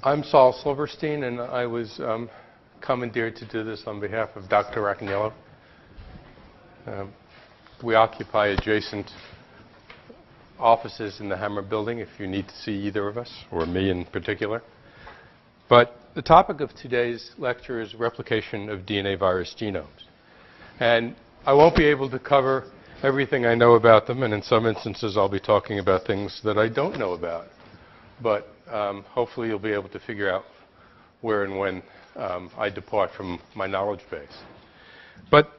I'm Saul Silverstein, and I was commandeered to do this on behalf of Dr. Racanello. We occupy adjacent offices in the Hammer building if you need to see either of us, or me in particular. But the topic of today's lecture is replication of DNA virus genomes. And I won't be able to cover everything I know about them, and in some instances I'll be talking about things that I don't know about. But hopefully you'll be able to figure out where and when I depart from my knowledge base. But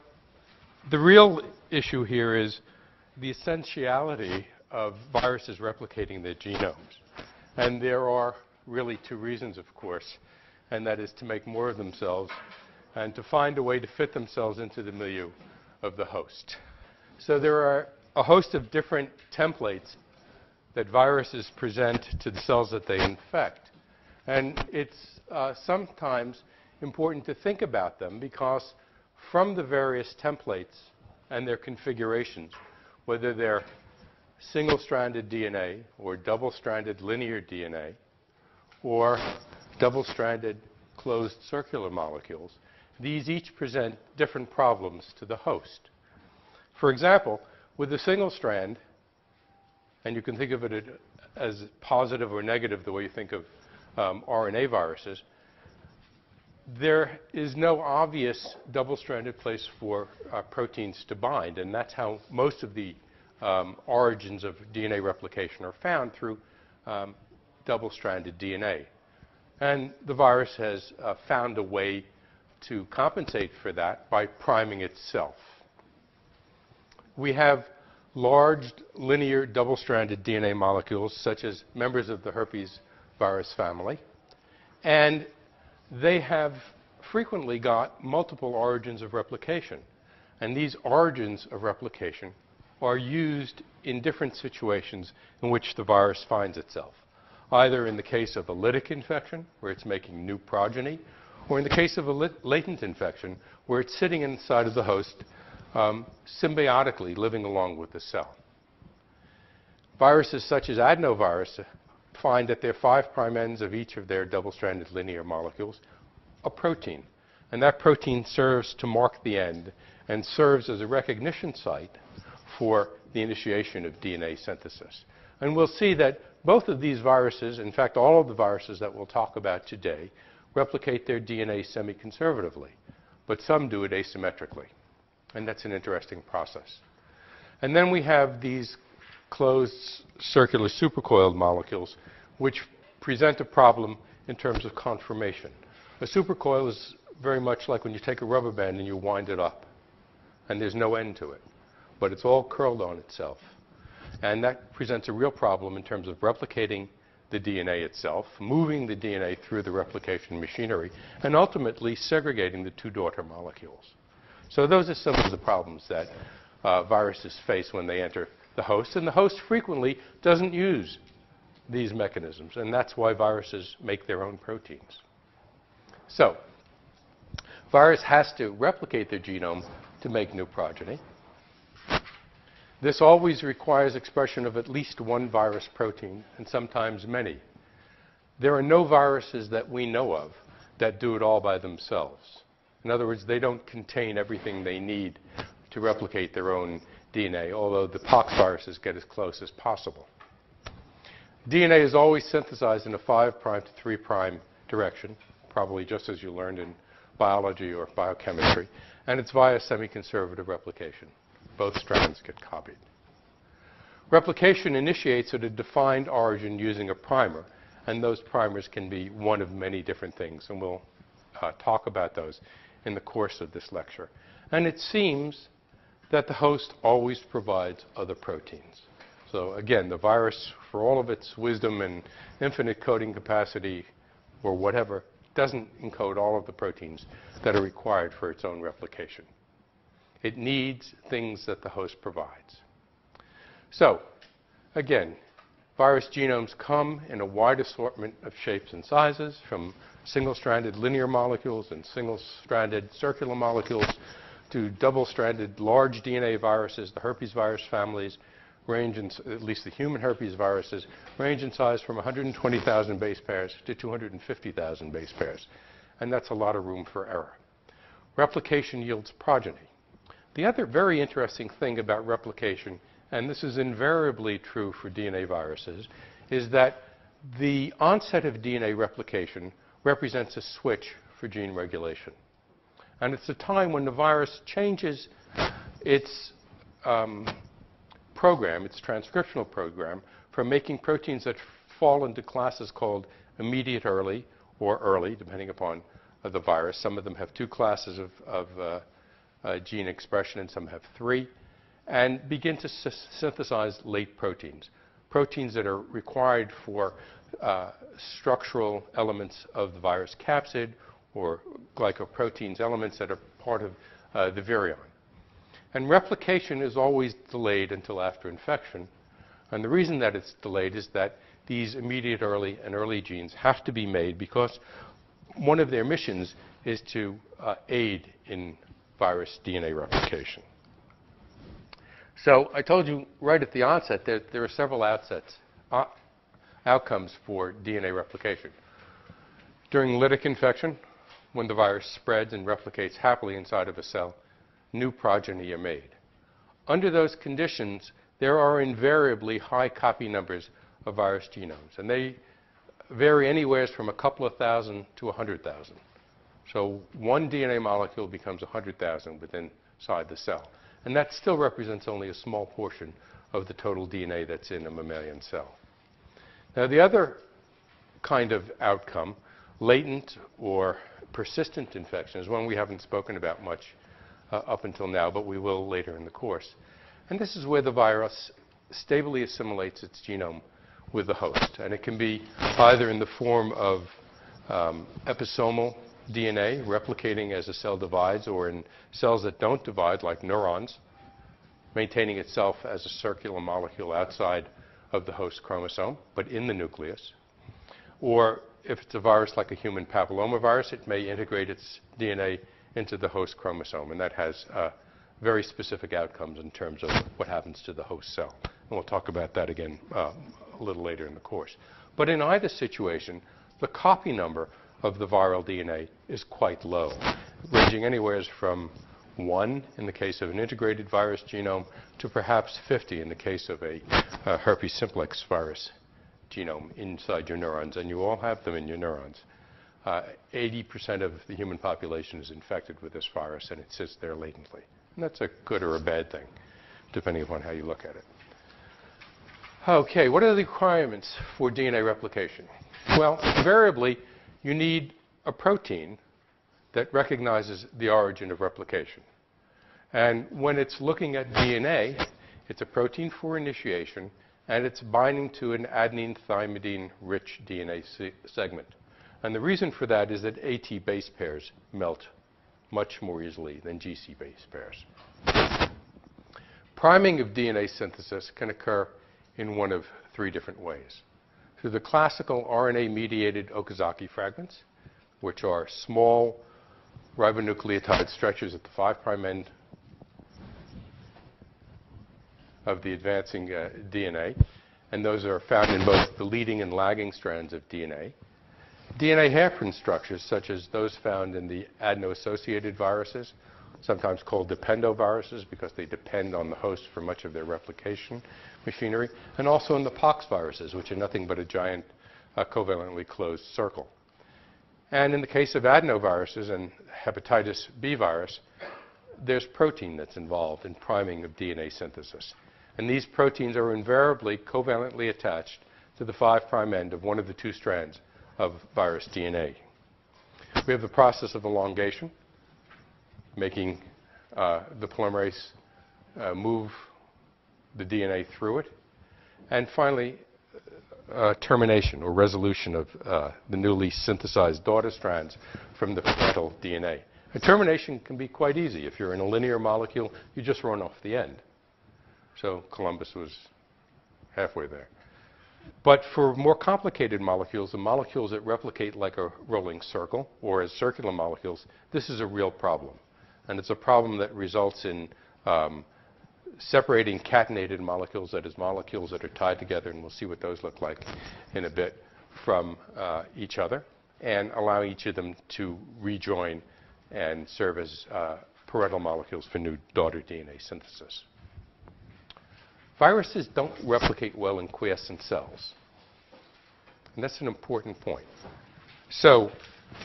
the real issue here is the essentiality of viruses replicating their genomes. And there are really two reasons, of course, and that is to make more of themselves and to find a way to fit themselves into the milieu of the host. So there are a host of different templates that viruses present to the cells that they infect. And it's sometimes important to think about them because from the various templates and their configurations, whether they're single-stranded DNA or double-stranded linear DNA or double-stranded closed circular molecules, these each present different problems to the host. For example, with a single strand, and you can think of it as positive or negative the way you think of RNA viruses, there is no obvious double-stranded place for proteins to bind, and that's how most of the origins of DNA replication are found, through double-stranded DNA. And the virus has found a way to compensate for that by priming itself. We have large linear double-stranded DNA molecules, such as members of the herpes virus family, and they have frequently got multiple origins of replication. And these origins of replication are used in different situations in which the virus finds itself, either in the case of a lytic infection, where it's making new progeny, or in the case of a latent infection, where it's sitting inside of the host symbiotically living along with the cell. Viruses such as adenovirus find at their 5' ends of each of their double-stranded linear molecules a protein. And that protein serves to mark the end and serves as a recognition site for the initiation of DNA synthesis. And we'll see that both of these viruses, in fact all of the viruses that we'll talk about today, replicate their DNA semi-conservatively, but some do it asymmetrically. And that's an interesting process. And then we have these closed circular supercoiled molecules, which present a problem in terms of conformation. A supercoil is very much like when you take a rubber band and you wind it up, and there's no end to it, but it's all curled on itself. And that presents a real problem in terms of replicating the DNA itself, moving the DNA through the replication machinery, and ultimately segregating the two daughter molecules. So those are some of the problems that viruses face when they enter the host, and the host frequently doesn't use these mechanisms, and that's why viruses make their own proteins. So, virus has to replicate their genome to make new progeny. This always requires expression of at least one virus protein, and sometimes many. There are no viruses that we know of that do it all by themselves. In other words, they don't contain everything they need to replicate their own DNA, although the pox viruses get as close as possible. DNA is always synthesized in a 5' to 3' direction, probably just as you learned in biology or biochemistry, and it's via semi-conservative replication. Both strands get copied. Replication initiates at a defined origin using a primer, and those primers can be one of many different things, and we'll talk about those in the course of this lecture. And it seems that the host always provides other proteins. So again, the virus, for all of its wisdom and infinite coding capacity or whatever, doesn't encode all of the proteins that are required for its own replication. It needs things that the host provides. So again, virus genomes come in a wide assortment of shapes and sizes, from single-stranded linear molecules and single-stranded circular molecules to double-stranded large DNA viruses, the herpes virus families, range in, at least the human herpes viruses, range in size from 120,000 base pairs to 250,000 base pairs. And that's a lot of room for error. Replication yields progeny. The other very interesting thing about replication, and this is invariably true for DNA viruses, is that the onset of DNA replication represents a switch for gene regulation. And it's a time when the virus changes its program, its transcriptional program, from making proteins that fall into classes called immediate early or early, depending upon the virus. Some of them have 2 classes of gene expression, and some have 3, and begin to synthesize late proteins, proteins that are required for structural elements of the virus capsid or glycoproteins, elements that are part of the virion. And replication is always delayed until after infection. And the reason that it's delayed is that these immediate early and early genes have to be made because one of their missions is to aid in virus DNA replication. So I told you right at the onset that there are several outcomes for DNA replication. During lytic infection, when the virus spreads and replicates happily inside of a cell, new progeny are made. Under those conditions, there are invariably high copy numbers of virus genomes, and they vary anywhere from a couple of thousand to 100,000. So one DNA molecule becomes 100,000 inside the cell. And that still represents only a small portion of the total DNA that's in a mammalian cell. Now, the other kind of outcome, latent or persistent infection, is one we haven't spoken about much up until now, but we will later in the course. And this is where the virus stably assimilates its genome with the host. And it can be either in the form of episomal DNA replicating as a cell divides, or in cells that don't divide, like neurons, maintaining itself as a circular molecule outside of the host chromosome, but in the nucleus. Or if it's a virus like a human papillomavirus, it may integrate its DNA into the host chromosome, and that has very specific outcomes in terms of what happens to the host cell. And we'll talk about that again a little later in the course. But in either situation, the copy number of the viral DNA is quite low, ranging anywhere from 1 in the case of an integrated virus genome to perhaps 50 in the case of a herpes simplex virus genome inside your neurons, and you all have them in your neurons. 80% of the human population is infected with this virus, and it sits there latently. And that's a good or a bad thing, depending upon how you look at it. Okay, what are the requirements for DNA replication? Well, invariably, you need a protein that recognizes the origin of replication. And when it's looking at DNA, it's a protein for initiation, and it's binding to an adenine thymidine-rich DNA segment. And the reason for that is that AT base pairs melt much more easily than GC base pairs. Priming of DNA synthesis can occur in one of 3 different ways. Through the classical RNA-mediated Okazaki fragments, which are small ribonucleotide stretches at the 5' end of the advancing DNA, and those are found in both the leading and lagging strands of DNA. DNA hairpin structures, such as those found in the adeno-associated viruses, sometimes called dependoviruses because they depend on the host for much of their replication machinery, and also in the pox viruses, which are nothing but a giant covalently closed circle. And in the case of adenoviruses and hepatitis B virus, there's protein that's involved in priming of DNA synthesis. And these proteins are invariably covalently attached to the 5' end of one of the 2 strands of virus DNA. We have the process of elongation, making the polymerase move the DNA through it. And finally, termination or resolution of the newly synthesized daughter strands from the parental DNA. And termination can be quite easy. If you're in a linear molecule, you just run off the end. So Columbus was halfway there. But for more complicated molecules, the molecules that replicate like a rolling circle or as circular molecules, this is a real problem. And it's a problem that results in separating catenated molecules, that is, molecules that are tied together, and we'll see what those look like in a bit, from each other, and allowing each of them to rejoin and serve as parental molecules for new daughter DNA synthesis. Viruses don't replicate well in quiescent cells. And that's an important point. So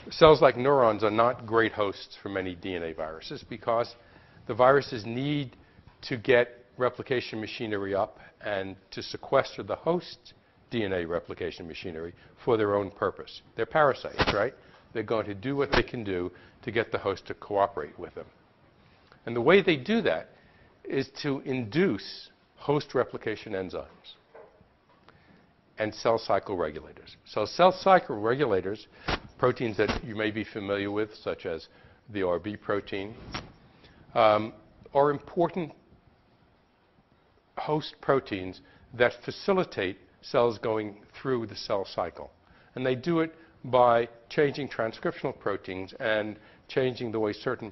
cells like neurons are not great hosts for many DNA viruses because the viruses need to get replication machinery up and to sequester the host's DNA replication machinery for their own purpose. They're parasites, right? They're going to do what they can do to get the host to cooperate with them. And the way they do that is to induce host replication enzymes and cell cycle regulators. So cell cycle regulators, proteins that you may be familiar with, such as the RB protein, are important host proteins that facilitate cells going through the cell cycle. And they do it by changing transcriptional proteins and changing the way certain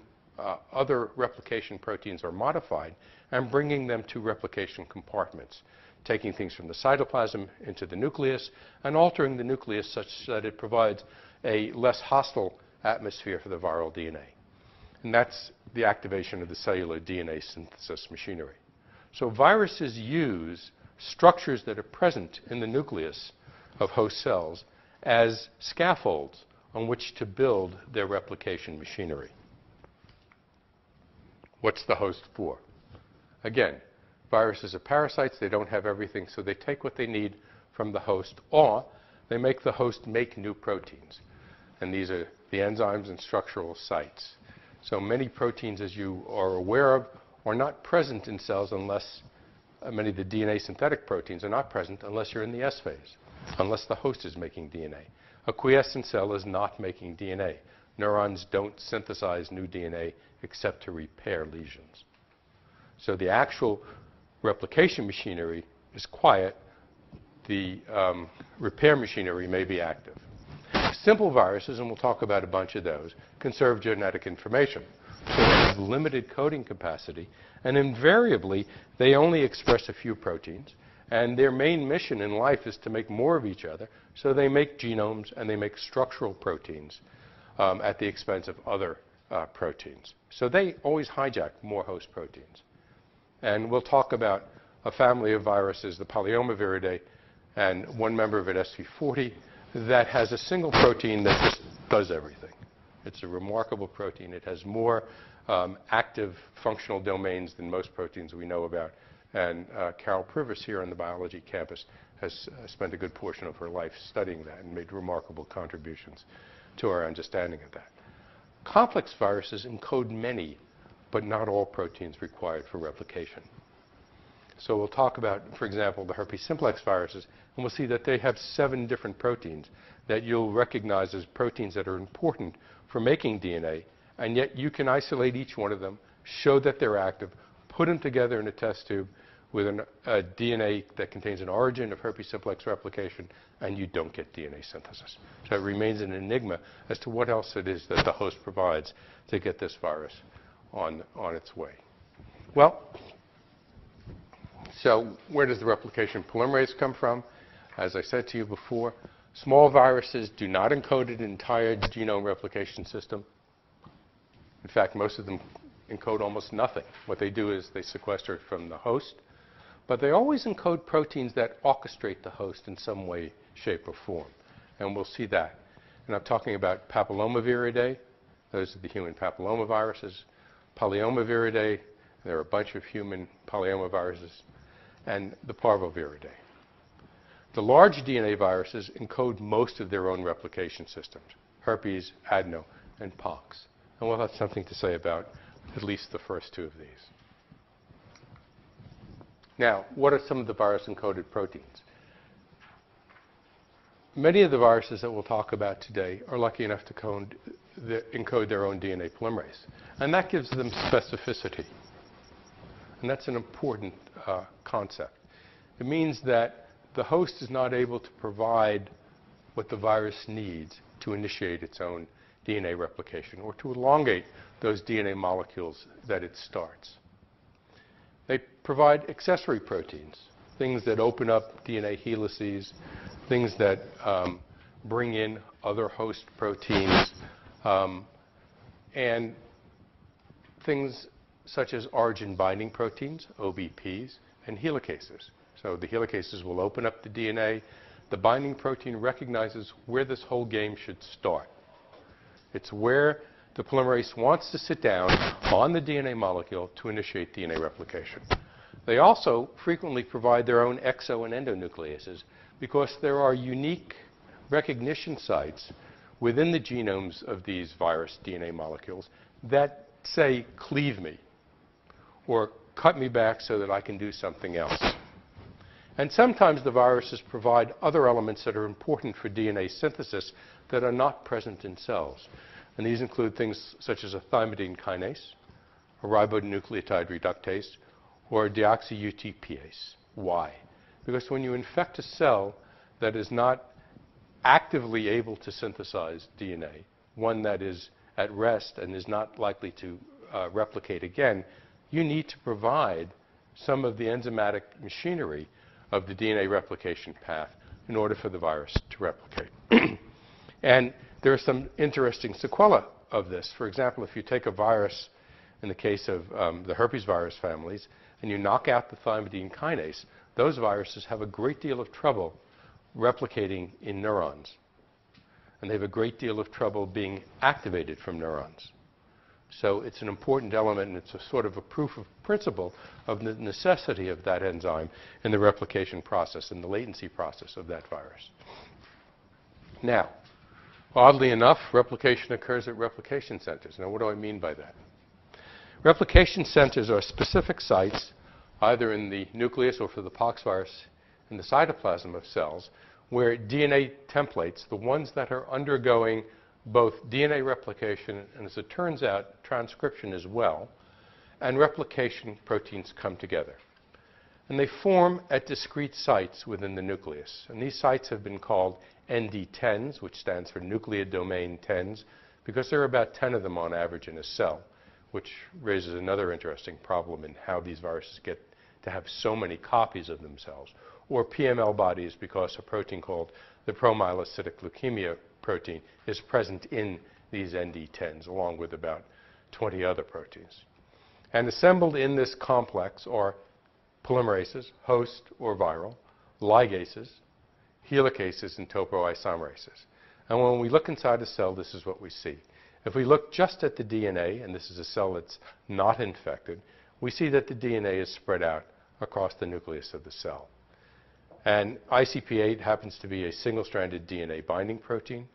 other replication proteins are modified and bringing them to replication compartments, taking things from the cytoplasm into the nucleus and altering the nucleus such that it provides a less hostile atmosphere for the viral DNA. And that's the activation of the cellular DNA synthesis machinery. So viruses use structures that are present in the nucleus of host cells as scaffolds on which to build their replication machinery. What's the host for? Again, viruses are parasites. They don't have everything, so they take what they need from the host, or they make the host make new proteins. And these are the enzymes and structural sites. So many proteins, as you are aware of, are not present in cells unless many of the DNA synthetic proteins are not present unless you're in the S phase, unless the host is making DNA. A quiescent cell is not making DNA. Neurons don't synthesize new DNA except to repair lesions. So the actual replication machinery is quiet. The repair machinery may be active. Simple viruses, and we'll talk about a bunch of those, conserve genetic information. So they have limited coding capacity, and invariably they only express a few proteins, and their main mission in life is to make more of each other, so they make genomes and they make structural proteins at the expense of other proteins. So they always hijack more host proteins. And we'll talk about a family of viruses, the polyomaviridae, and one member of it, SV40, that has a single protein that just does everything. It's a remarkable protein. It has more active functional domains than most proteins we know about. And Carol Privas here on the biology campus has spent a good portion of her life studying that and made remarkable contributions to our understanding of that. Complex viruses encode many, but not all proteins required for replication. So we'll talk about, for example, the herpes simplex viruses, and we'll see that they have 7 different proteins that you'll recognize as proteins that are important for making DNA, and yet you can isolate each one of them, show that they're active, put them together in a test tube with a DNA that contains an origin of herpes simplex replication, and you don't get DNA synthesis. So it remains an enigma as to what else it is that the host provides to get this virus on its way. Well, so where does the replication polymerase come from? As I said to you before, small viruses do not encode an entire genome replication system. In fact, most of them encode almost nothing. What they do is they sequester it from the host, but they always encode proteins that orchestrate the host in some way, shape, or form. And we'll see that. And I'm talking about papillomaviridae. Those are the human papillomaviruses. Polyomaviridae, there are a bunch of human polyomaviruses, and the parvoviridae. The large DNA viruses encode most of their own replication systems: herpes, adeno, and pox. And we'll have something to say about at least the first 2 of these. Now, what are some of the virus-encoded proteins? Many of the viruses that we'll talk about today are lucky enough to encode their own DNA polymerase. And that gives them specificity. And that's an important concept. It means that the host is not able to provide what the virus needs to initiate its own DNA replication or to elongate those DNA molecules that it starts. They provide accessory proteins, things that open up DNA helices, things that bring in other host proteins, and things such as origin-binding proteins, OBPs, and helicases. So the helicases will open up the DNA. The binding protein recognizes where this whole game should start. It's where the polymerase wants to sit down on the DNA molecule to initiate DNA replication. They also frequently provide their own exo and endonucleases because there are unique recognition sites within the genomes of these virus DNA molecules that say, cleave me, or cut me back so that I can do something else. And sometimes the viruses provide other elements that are important for DNA synthesis that are not present in cells. And these include things such as a thymidine kinase, a ribonucleotide reductase, or a deoxy-UTPase. Why? Because when you infect a cell that is not actively able to synthesize DNA, one that is at rest and is not likely to replicate again, you need to provide some of the enzymatic machinery of the DNA replication path in order for the virus to replicate. And there are some interesting sequelae of this. For example, if you take a virus, in the case of the herpes virus families, and you knock out the thymidine kinase, those viruses have a great deal of trouble replicating in neurons. And they have a great deal of trouble being activated from neurons. So it's an important element, and it's a sort of a proof of principle of the necessity of that enzyme in the replication process and the latency process of that virus. Now, oddly enough, replication occurs at replication centers. Now, what do I mean by that? Replication centers are specific sites, either in the nucleus or for the pox virus in the cytoplasm of cells, where DNA templates, the ones that are undergoing both DNA replication and, as it turns out, transcription as well, and replication proteins come together. And they form at discrete sites within the nucleus. And these sites have been called ND10s, which stands for nuclear domain 10s, because there are about 10 of them on average in a cell, which raises another interesting problem in how these viruses get to have so many copies of themselves. Or PML bodies, because a protein called the promyelocytic leukemia protein is present in these ND10s, along with about 20 other proteins. And assembled in this complex are polymerases, host or viral, ligases, helicases, and topoisomerases. And when we look inside a cell, this is what we see. If we look just at the DNA, and this is a cell that's not infected, we see that the DNA is spread out across the nucleus of the cell. And ICP8 happens to be a single-stranded DNA binding protein,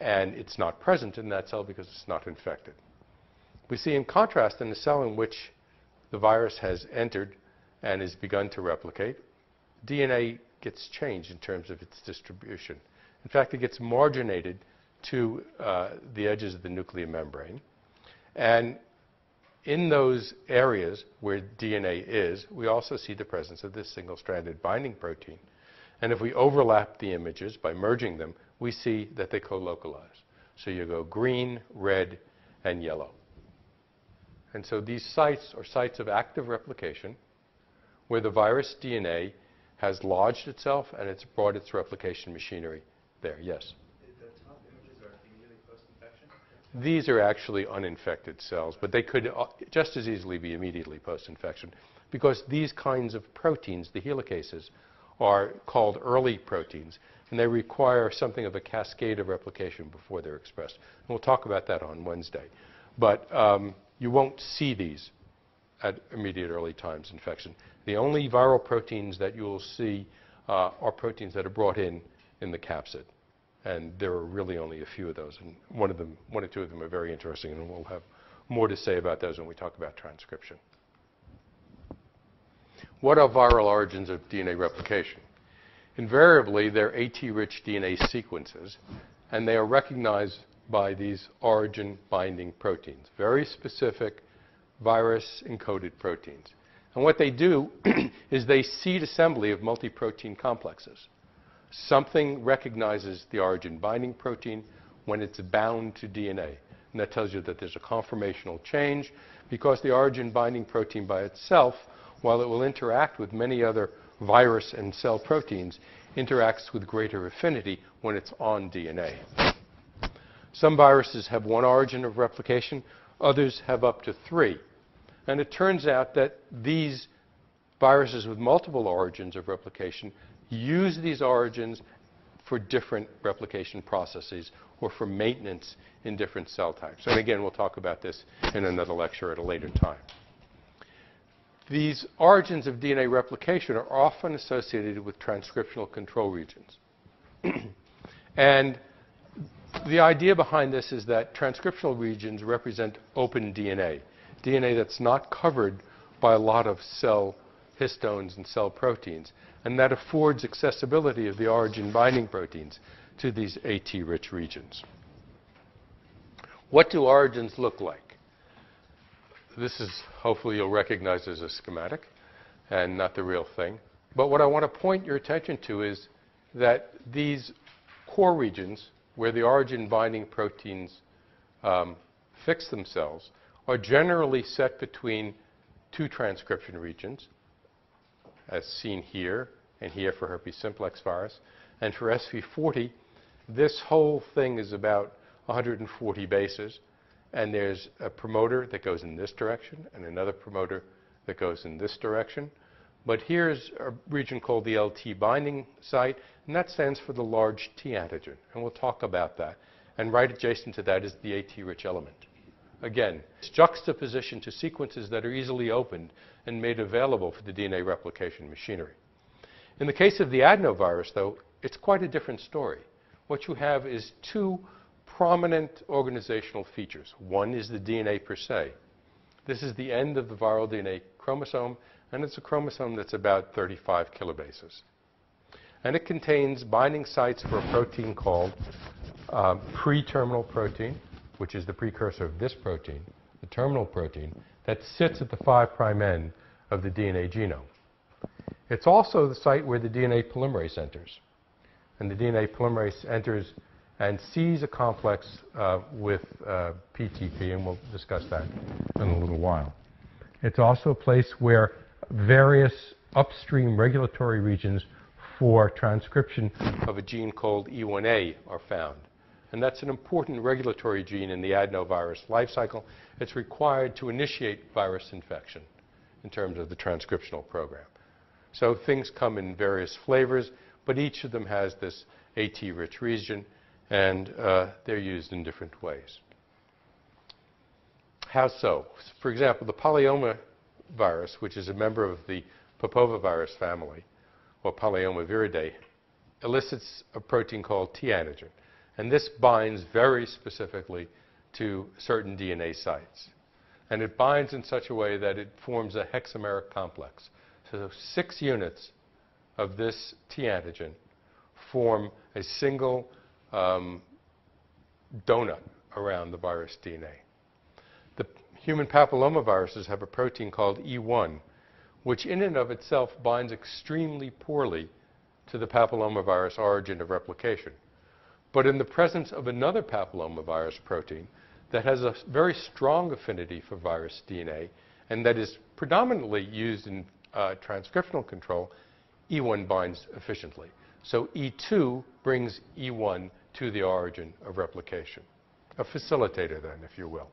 and it's not present in that cell because it's not infected. We see, in contrast, in the cell in which the virus has entered and has begun to replicate, DNA gets changed in terms of its distribution. In fact, it gets marginated to the edges of the nuclear membrane. And in those areas where DNA is, we also see the presence of this single-stranded binding protein. And if we overlap the images by merging them, we see that they co-localize. So you go green, red, and yellow. And so these sites are sites of active replication where the virus DNA has lodged itself and it's brought its replication machinery there. Yes? The top images are immediately post-infection? These are actually uninfected cells, but they could just as easily be immediately post-infection because these kinds of proteins, the helicases, are called early proteins, and they require something of a cascade of replication before they're expressed. And we'll talk about that on Wednesday. But you won't see these at immediate early times infection. The only viral proteins that you'll see are proteins that are brought in the capsid. And there are really only a few of those. And one or two of them are very interesting, and we'll have more to say about those when we talk about transcription. What are viral origins of DNA replication? Invariably, they're AT-rich DNA sequences, and they are recognized by these origin-binding proteins, very specific virus-encoded proteins. And what they do is they seed assembly of multi-protein complexes. Something recognizes the origin-binding protein when it's bound to DNA. And that tells you that there's a conformational change because the origin binding protein by itself, while it will interact with many other virus and cell proteins, interacts with greater affinity when it's on DNA. Some viruses have one origin of replication, others have up to 3. And it turns out that these viruses with multiple origins of replication use these origins for different replication processes or for maintenance in different cell types. And again, we'll talk about this in another lecture at a later time. These origins of DNA replication are often associated with transcriptional control regions. And the idea behind this is that transcriptional regions represent open DNA, DNA that's not covered by a lot of cell histones and cell proteins, and that affords accessibility of the origin binding proteins to these AT-rich regions. What do origins look like? This is, hopefully you'll recognize as a schematic and not the real thing. But what I want to point your attention to is that these core regions, where the origin binding proteins fix themselves, are generally set between 2 transcription regions, as seen here and here for herpes simplex virus. And for SV40, this whole thing is about 140 bases. And there's a promoter that goes in this direction and another promoter that goes in this direction. But here's a region called the LT binding site, and that stands for the large T antigen. And we'll talk about that. And right adjacent to that is the AT-rich element. Again, it's juxtaposition to sequences that are easily opened and made available for the DNA replication machinery. In the case of the adenovirus, though, it's quite a different story. What you have is 2 prominent organizational features. One is the DNA per se. This is the end of the viral DNA chromosome, and it's a chromosome that's about 35 kilobases. And it contains binding sites for a protein called pre-terminal protein, which is the precursor of this protein, the terminal protein, that sits at the 5' end of the DNA genome. It's also the site where the DNA polymerase enters. And the DNA polymerase enters and sees a complex with PTP, and we'll discuss that in a little while. It's also a place where various upstream regulatory regions for transcription of a gene called E1A are found. And that's an important regulatory gene in the adenovirus life cycle. It's required to initiate virus infection in terms of the transcriptional program. So things come in various flavors, but each of them has this AT-rich region, and they're used in different ways. How so? For example, the polyoma virus, which is a member of the papovavirus family, or polyoma viridae, elicits a protein called T antigen. And this binds very specifically to certain DNA sites. And it binds in such a way that it forms a hexameric complex. So 6 units of this T antigen form a single donut around the virus DNA. The human papillomaviruses have a protein called E1, which in and of itself binds extremely poorly to the papillomavirus origin of replication. But in the presence of another papillomavirus protein that has a very strong affinity for virus DNA and that is predominantly used in transcriptional control, E1 binds efficiently. So E2 brings E1 to the origin of replication, a facilitator then, if you will.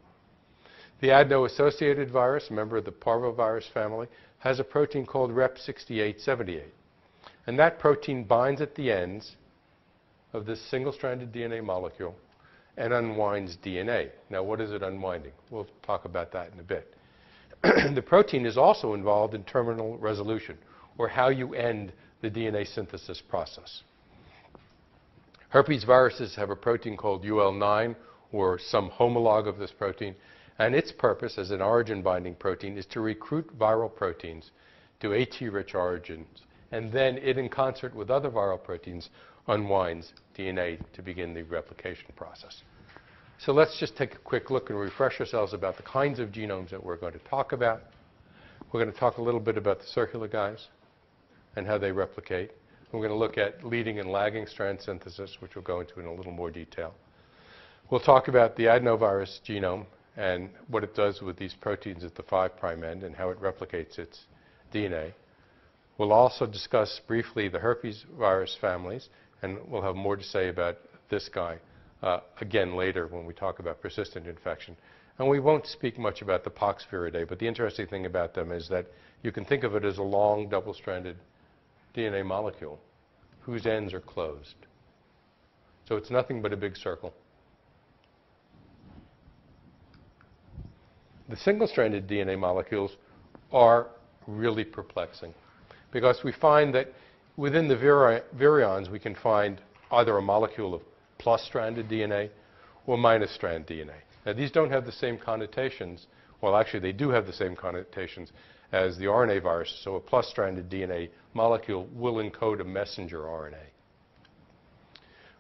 The adeno-associated virus, a member of the parvovirus family, has a protein called Rep6878. And that protein binds at the ends of this single-stranded DNA molecule and unwinds DNA. Now, what is it unwinding? We'll talk about that in a bit. The protein is also involved in terminal resolution, or how you end the DNA synthesis process. Herpes viruses have a protein called UL9, or some homologue of this protein, and its purpose as an origin-binding protein is to recruit viral proteins to AT-rich origins, and then it, in concert with other viral proteins, unwinds DNA to begin the replication process. So let's just take a quick look and refresh ourselves about the kinds of genomes that we're going to talk about. We're going to talk a little bit about the circular guys and how they replicate. We're going to look at leading and lagging strand synthesis, which we'll go into in a little more detail. We'll talk about the adenovirus genome and what it does with these proteins at the 5' end and how it replicates its DNA. We'll also discuss briefly the herpes virus families, and we'll have more to say about this guy again later when we talk about persistent infection. And we won't speak much about the poxviridae, but the interesting thing about them is that you can think of it as a long double-stranded DNA molecule whose ends are closed. So it's nothing but a big circle. The single-stranded DNA molecules are really perplexing because we find that within the virions we can find either a molecule of plus-stranded DNA or minus-strand DNA. Now, these don't have the same connotations. Well, actually, they do have the same connotations as the RNA viruses. So a plus-stranded DNA molecule will encode a messenger RNA.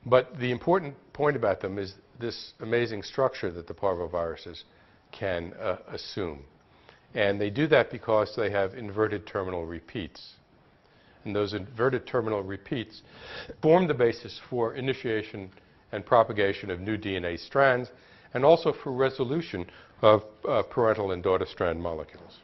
But the important point about them is this amazing structure that the parvoviruses can assume. And they do that because they have inverted terminal repeats. And those inverted terminal repeats form the basis for initiation and propagation of new DNA strands, and also for resolution of parental and daughter strand molecules.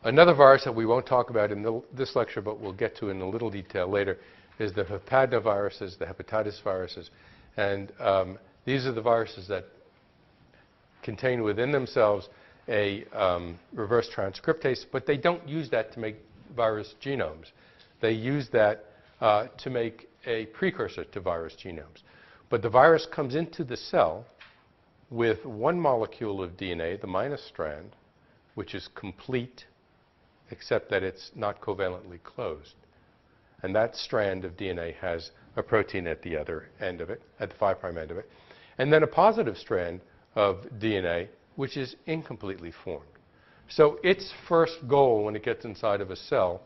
Another virus that we won't talk about in this lecture, but we'll get to in a little detail later, is the hepatinoviruses, the hepatitis viruses. And these are the viruses that contain within themselves a reverse transcriptase, but they don't use that to make virus genomes. They use that to make a precursor to virus genomes. But the virus comes into the cell with one molecule of DNA, the minus strand, which is complete, except that it's not covalently closed. And that strand of DNA has a protein at the other end of it, at the 5' end of it. And then a positive strand of DNA, which is incompletely formed. So its first goal when it gets inside of a cell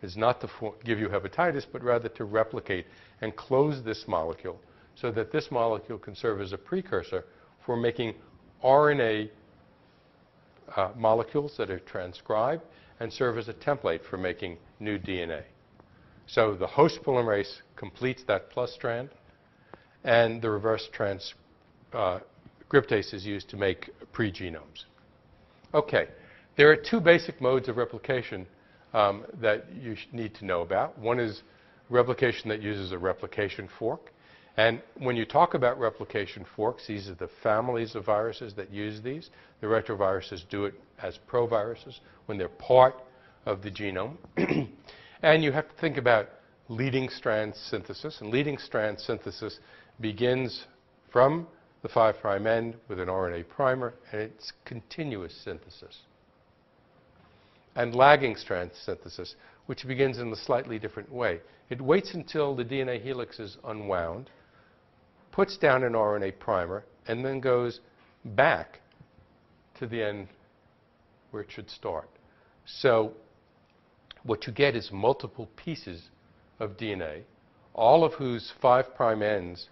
is not to give you hepatitis, but rather to replicate and close this molecule so that this molecule can serve as a precursor for making RNA molecules that are transcribed and serve as a template for making new DNA. So the host polymerase completes that plus strand, and the reverse transcriptase is used to make pre-genomes. Okay, there are two basic modes of replication that you need to know about. One is replication that uses a replication fork. And when you talk about replication forks, these are the families of viruses that use these. The retroviruses do it as proviruses when they're part of the genome. And you have to think about leading strand synthesis. And leading strand synthesis begins from the 5' end with an RNA primer, and it's continuous synthesis. And lagging strand synthesis, which begins in a slightly different way. It waits until the DNA helix is unwound, puts down an RNA primer, and then goes back to the end where it should start. So what you get is multiple pieces of DNA, all of whose 5' ends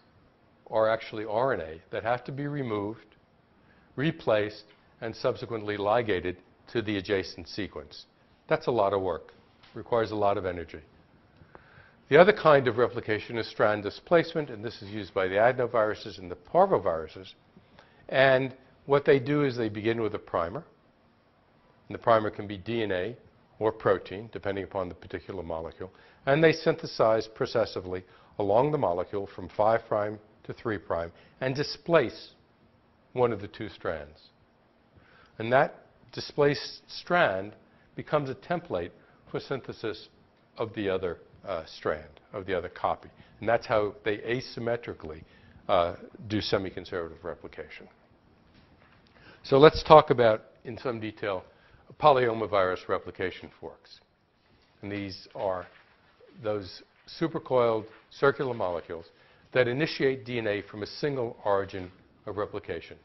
are actually RNA that have to be removed, replaced, and subsequently ligated to the adjacent sequence. That's a lot of work. Requires a lot of energy. The other kind of replication is strand displacement, and this is used by the adenoviruses and the parvoviruses. And what they do is they begin with a primer. And the primer can be DNA or protein, depending upon the particular molecule. And they synthesize processively along the molecule from 5' to 3' and displace one of the two strands. And that displaced strand becomes a template for synthesis of the other strand, of the other copy. And that's how they asymmetrically do semi-conservative replication. So let's talk about, in some detail, polyomavirus replication forks. And these are those supercoiled circular molecules that initiate DNA from a single origin of replication.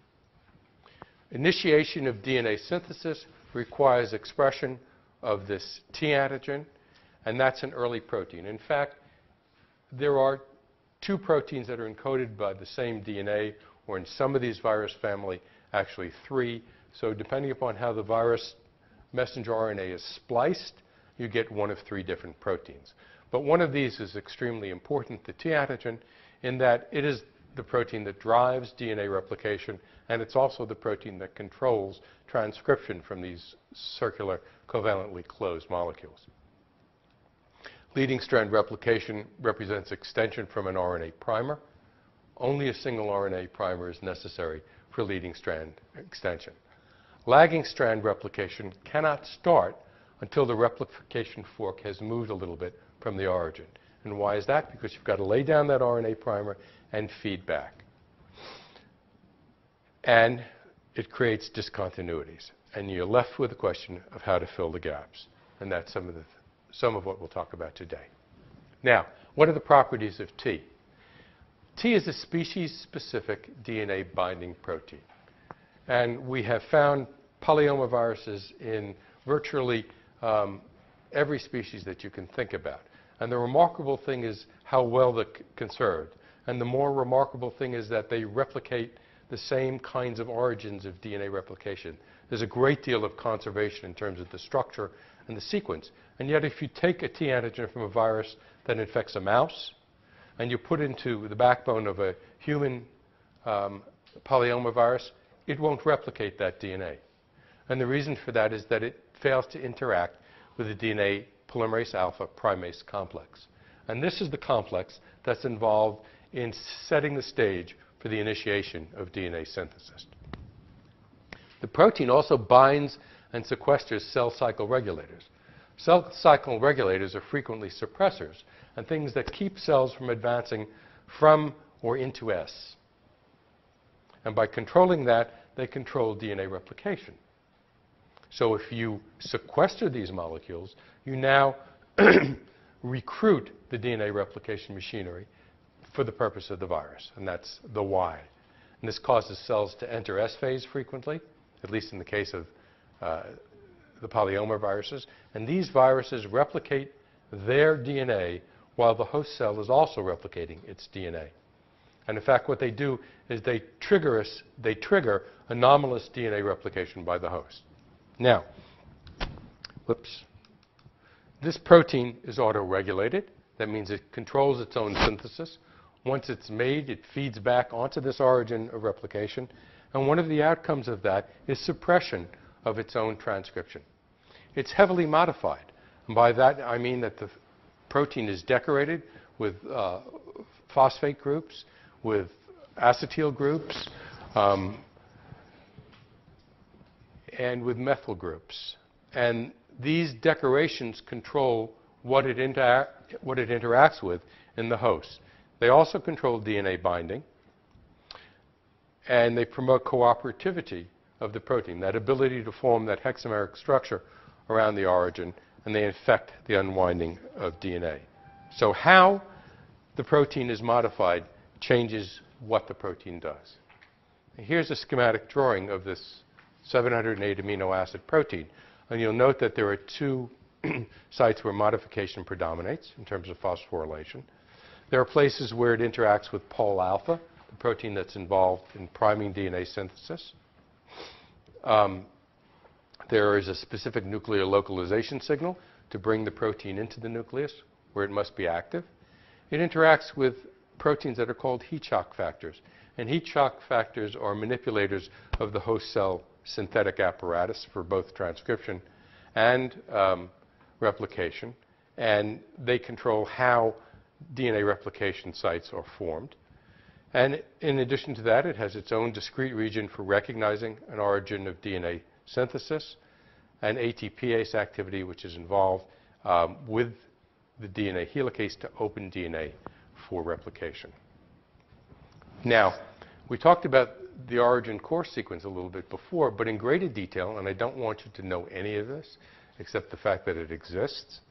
Initiation of DNA synthesis requires expression of this T antigen, and that's an early protein. In fact, there are two proteins that are encoded by the same DNA, or in some of these virus family, actually three. So depending upon how the virus messenger RNA is spliced, you get one of three different proteins. But one of these is extremely important, the T antigen, in that it is the protein that drives DNA replication, and it's also the protein that controls transcription from these circular covalently closed molecules. Leading strand replication represents extension from an RNA primer. Only a single RNA primer is necessary for leading strand extension. Lagging strand replication cannot start until the replication fork has moved a little bit from the origin. And why is that? Because you've got to lay down that RNA primer and feed back. And it creates discontinuities. And you're left with the question of how to fill the gaps. And that's some of what we'll talk about today. Now, what are the properties of T? T is a species-specific DNA binding protein. And we have found polyomaviruses in virtually every species that you can think about. And the remarkable thing is how well they're conserved. And the more remarkable thing is that they replicate the same kinds of origins of DNA replication. There's a great deal of conservation in terms of the structure and the sequence. And yet if you take a T antigen from a virus that infects a mouse, and you put into the backbone of a human polyomavirus, it won't replicate that DNA. And the reason for that is that it fails to interact with the DNA polymerase alpha primase complex. And this is the complex that's involved in setting the stage for the initiation of DNA synthesis. The protein also binds and sequesters cell cycle regulators. Cell cycle regulators are frequently suppressors and things that keep cells from advancing from or into S. And by controlling that, they control DNA replication. So if you sequester these molecules, you now recruit the DNA replication machinery for the purpose of the virus, and that's the Y. And this causes cells to enter S phase frequently, at least in the case of the polyomaviruses. And these viruses replicate their DNA while the host cell is also replicating its DNA. And in fact, what they do is they trigger anomalous DNA replication by the host. Now, this protein is autoregulated. That means it controls its own synthesis. Once it's made, it feeds back onto this origin of replication. And one of the outcomes of that is suppression of its own transcription. It's heavily modified. And by that, I mean that the protein is decorated with phosphate groups, with acetyl groups, and with methyl groups. And these decorations control what it interacts with in the host. They also control DNA binding, and they promote cooperativity of the protein, that ability to form that hexameric structure around the origin, and they affect the unwinding of DNA. So how the protein is modified changes what the protein does. Here's a schematic drawing of this 708 amino acid protein. And you'll note that there are two sites where modification predominates in terms of phosphorylation. There are places where it interacts with pol alpha, the protein that's involved in priming DNA synthesis. There is a specific nuclear localization signal to bring the protein into the nucleus, where it must be active. It interacts with proteins that are called heat shock factors. And heat shock factors are manipulators of the host cell synthetic apparatus for both transcription and replication. And they control how DNA replication sites are formed. And in addition to that, it has its own discrete region for recognizing an origin of DNA synthesis and ATPase activity, which is involved with the DNA helicase to open DNA for replication. Now, we talked about the origin course sequence a little bit before, but in greater detail, and I don't want you to know any of this except the fact that it exists,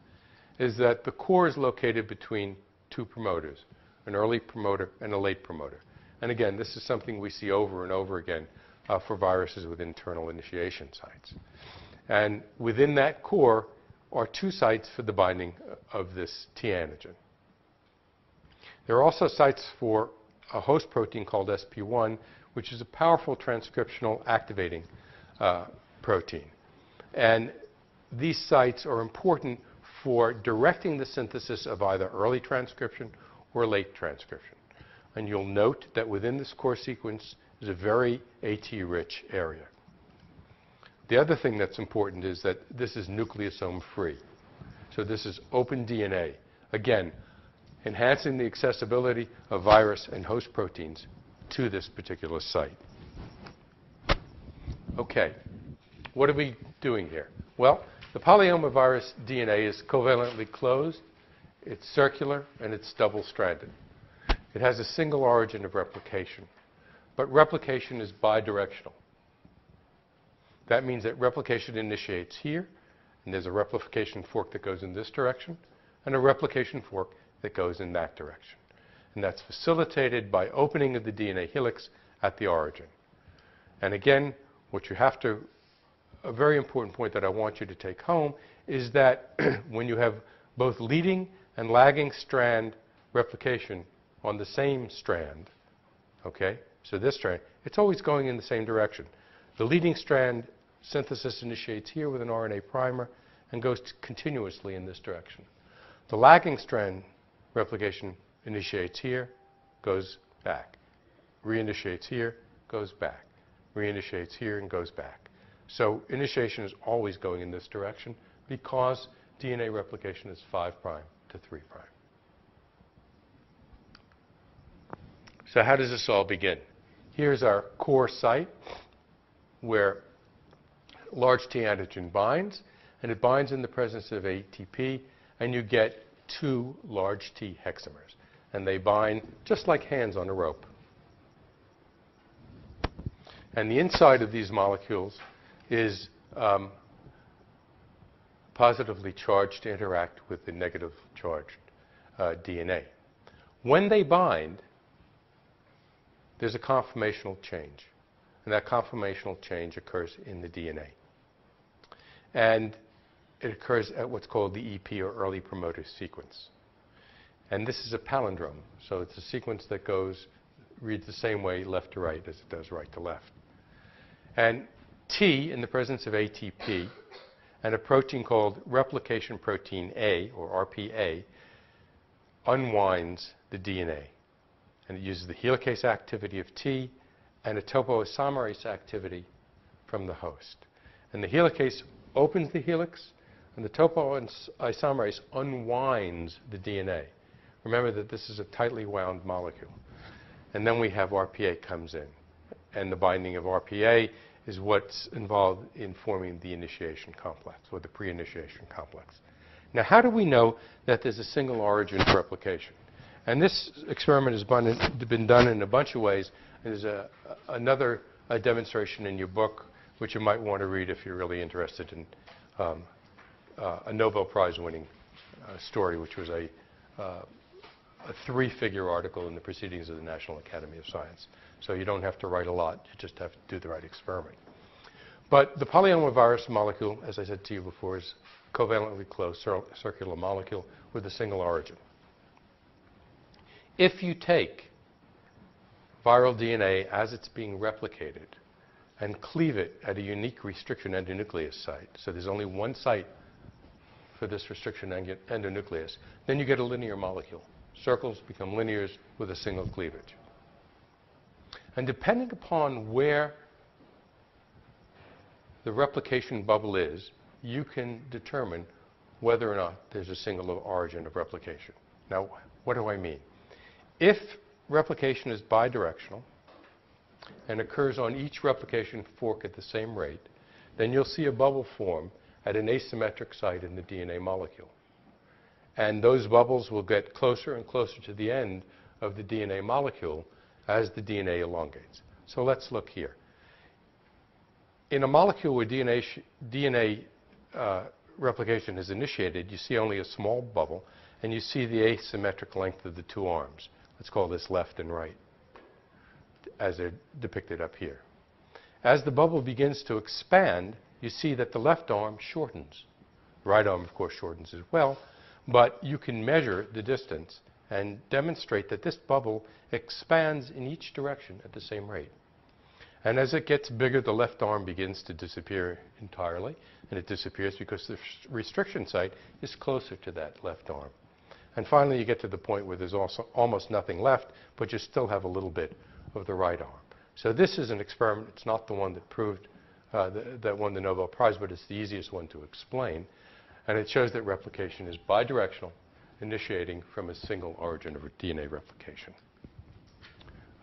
is that the core is located between two promoters, an early promoter and a late promoter. And again, this is something we see over and over again for viruses with internal initiation sites. And within that core are two sites for the binding of this T antigen. There are also sites for a host protein called SP1, which is a powerful transcriptional activating protein. And these sites are important for directing the synthesis of either early transcription or late transcription. And you'll note that within this core sequence is a very AT-rich area. The other thing that's important is that this is nucleosome-free. So this is open DNA. Again, enhancing the accessibility of virus and host proteins to this particular site. Okay, what are we doing here? Well, the polyomavirus DNA is covalently closed, it's circular, and it's double-stranded. It has a single origin of replication, but replication is bidirectional. That means that replication initiates here, and there's a replication fork that goes in this direction, and a replication fork that goes in that direction. And that's facilitated by opening of the DNA helix at the origin. And again, what you have to, a very important point that I want you to take home is that when you have both leading and lagging strand replication on the same strand, okay, so this strand, it's always going in the same direction. The leading strand synthesis initiates here with an RNA primer and goes continuously in this direction. The lagging strand replication initiates here, goes back. Reinitiates here, goes back. Reinitiates here and goes back. So initiation is always going in this direction because DNA replication is 5' to 3'. So how does this all begin? Here's our core site where large T antigen binds, and it binds in the presence of ATP, and you get 2 large T hexamers. And they bind just like hands on a rope. And the inside of these molecules is positively charged to interact with the negative charged DNA. When they bind, there's a conformational change. And that conformational change occurs in the DNA. And it occurs at what's called the EP, or early promoter sequence. And this is a palindrome. So it's a sequence that reads the same way left to right as it does right to left. And T, in the presence of ATP, and a protein called replication protein A, or RPA, unwinds the DNA. And it uses the helicase activity of T and a topoisomerase activity from the host. And the helicase opens the helix, and the topoisomerase unwinds the DNA. Remember that this is a tightly wound molecule. And then we have RPA comes in. And the binding of RPA is what's involved in forming the initiation complex, or the pre-initiation complex. Now, how do we know that there's a single origin of replication? And this experiment has been done in a bunch of ways. There's another demonstration in your book, which you might want to read if you're really interested in a Nobel Prize winning story, which was a 3-figure article in the Proceedings of the National Academy of Science. So you don't have to write a lot, you just have to do the right experiment. But the polyomavirus molecule, as I said to you before, is covalently closed circular molecule with a single origin. If you take viral DNA as it's being replicated and cleave it at a unique restriction endonuclease site, so there's only one site for this restriction endonuclease, then you get a linear molecule. Circles become linears with a single cleavage. And depending upon where the replication bubble is, you can determine whether or not there's a single origin of replication. Now, what do I mean? If replication is bidirectional and occurs on each replication fork at the same rate, then you'll see a bubble form at an asymmetric site in the DNA molecule. And those bubbles will get closer and closer to the end of the DNA molecule as the DNA elongates. So let's look here. In a molecule where DNA replication is initiated, you see only a small bubble, and you see the asymmetric length of the 2 arms. Let's call this left and right, as they're depicted up here. As the bubble begins to expand, you see that the left arm shortens. The right arm, of course, shortens as well, but you can measure the distance and demonstrate that this bubble expands in each direction at the same rate. And as it gets bigger, the left arm begins to disappear entirely, and it disappears because the restriction site is closer to that left arm. And finally, you get to the point where there's also almost nothing left, but you still have a little bit of the right arm. So this is an experiment. It's not the one that proved that won the Nobel Prize, but it's the easiest one to explain. And it shows that replication is bidirectional, initiating from a single origin of DNA replication.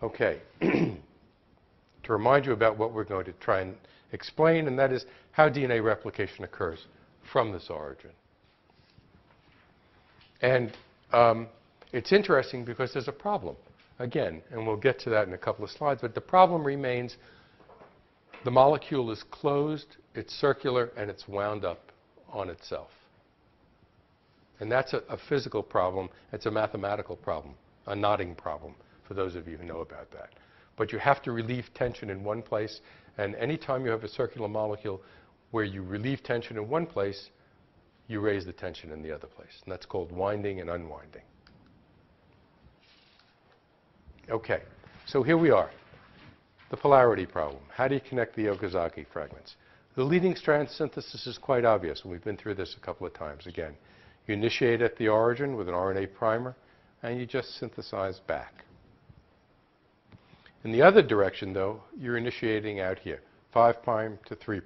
Okay. To remind you about what we're going to try and explain, and that is how DNA replication occurs from this origin. And it's interesting because there's a problem, again, and we'll get to that in a couple of slides, but the problem remains the molecule is closed, it's circular, and it's wound up on itself. And that's a physical problem. It's a mathematical problem, a knotting problem, for those of you who know about that. But you have to relieve tension in one place, and anytime you have a circular molecule where you relieve tension in one place, you raise the tension in the other place. And that's called winding and unwinding. Okay, so here we are. The polarity problem. How do you connect the Okazaki fragments? The leading strand synthesis is quite obvious, and we've been through this a couple of times. Again, you initiate at the origin with an RNA primer, and you just synthesize back. In the other direction, though, you're initiating out here, 5' to 3'.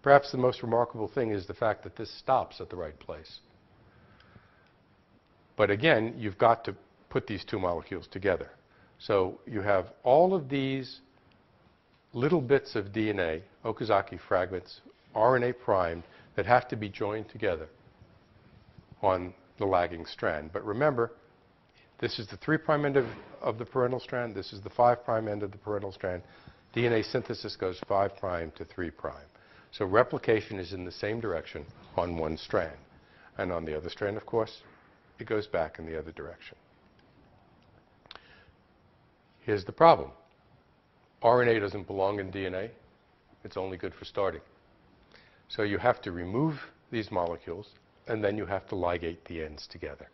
Perhaps the most remarkable thing is the fact that this stops at the right place. But again, you've got to put these two molecules together. So you have all of these little bits of DNA, Okazaki fragments, RNA primed, that have to be joined together on the lagging strand. But remember, this is the 3' end of the parental strand. This is the 5' end of the parental strand. DNA synthesis goes 5' to 3'. So replication is in the same direction on one strand. And on the other strand, of course, it goes back in the other direction. Here's the problem. RNA doesn't belong in DNA. It's only good for starting. So you have to remove these molecules, and then you have to ligate the ends together.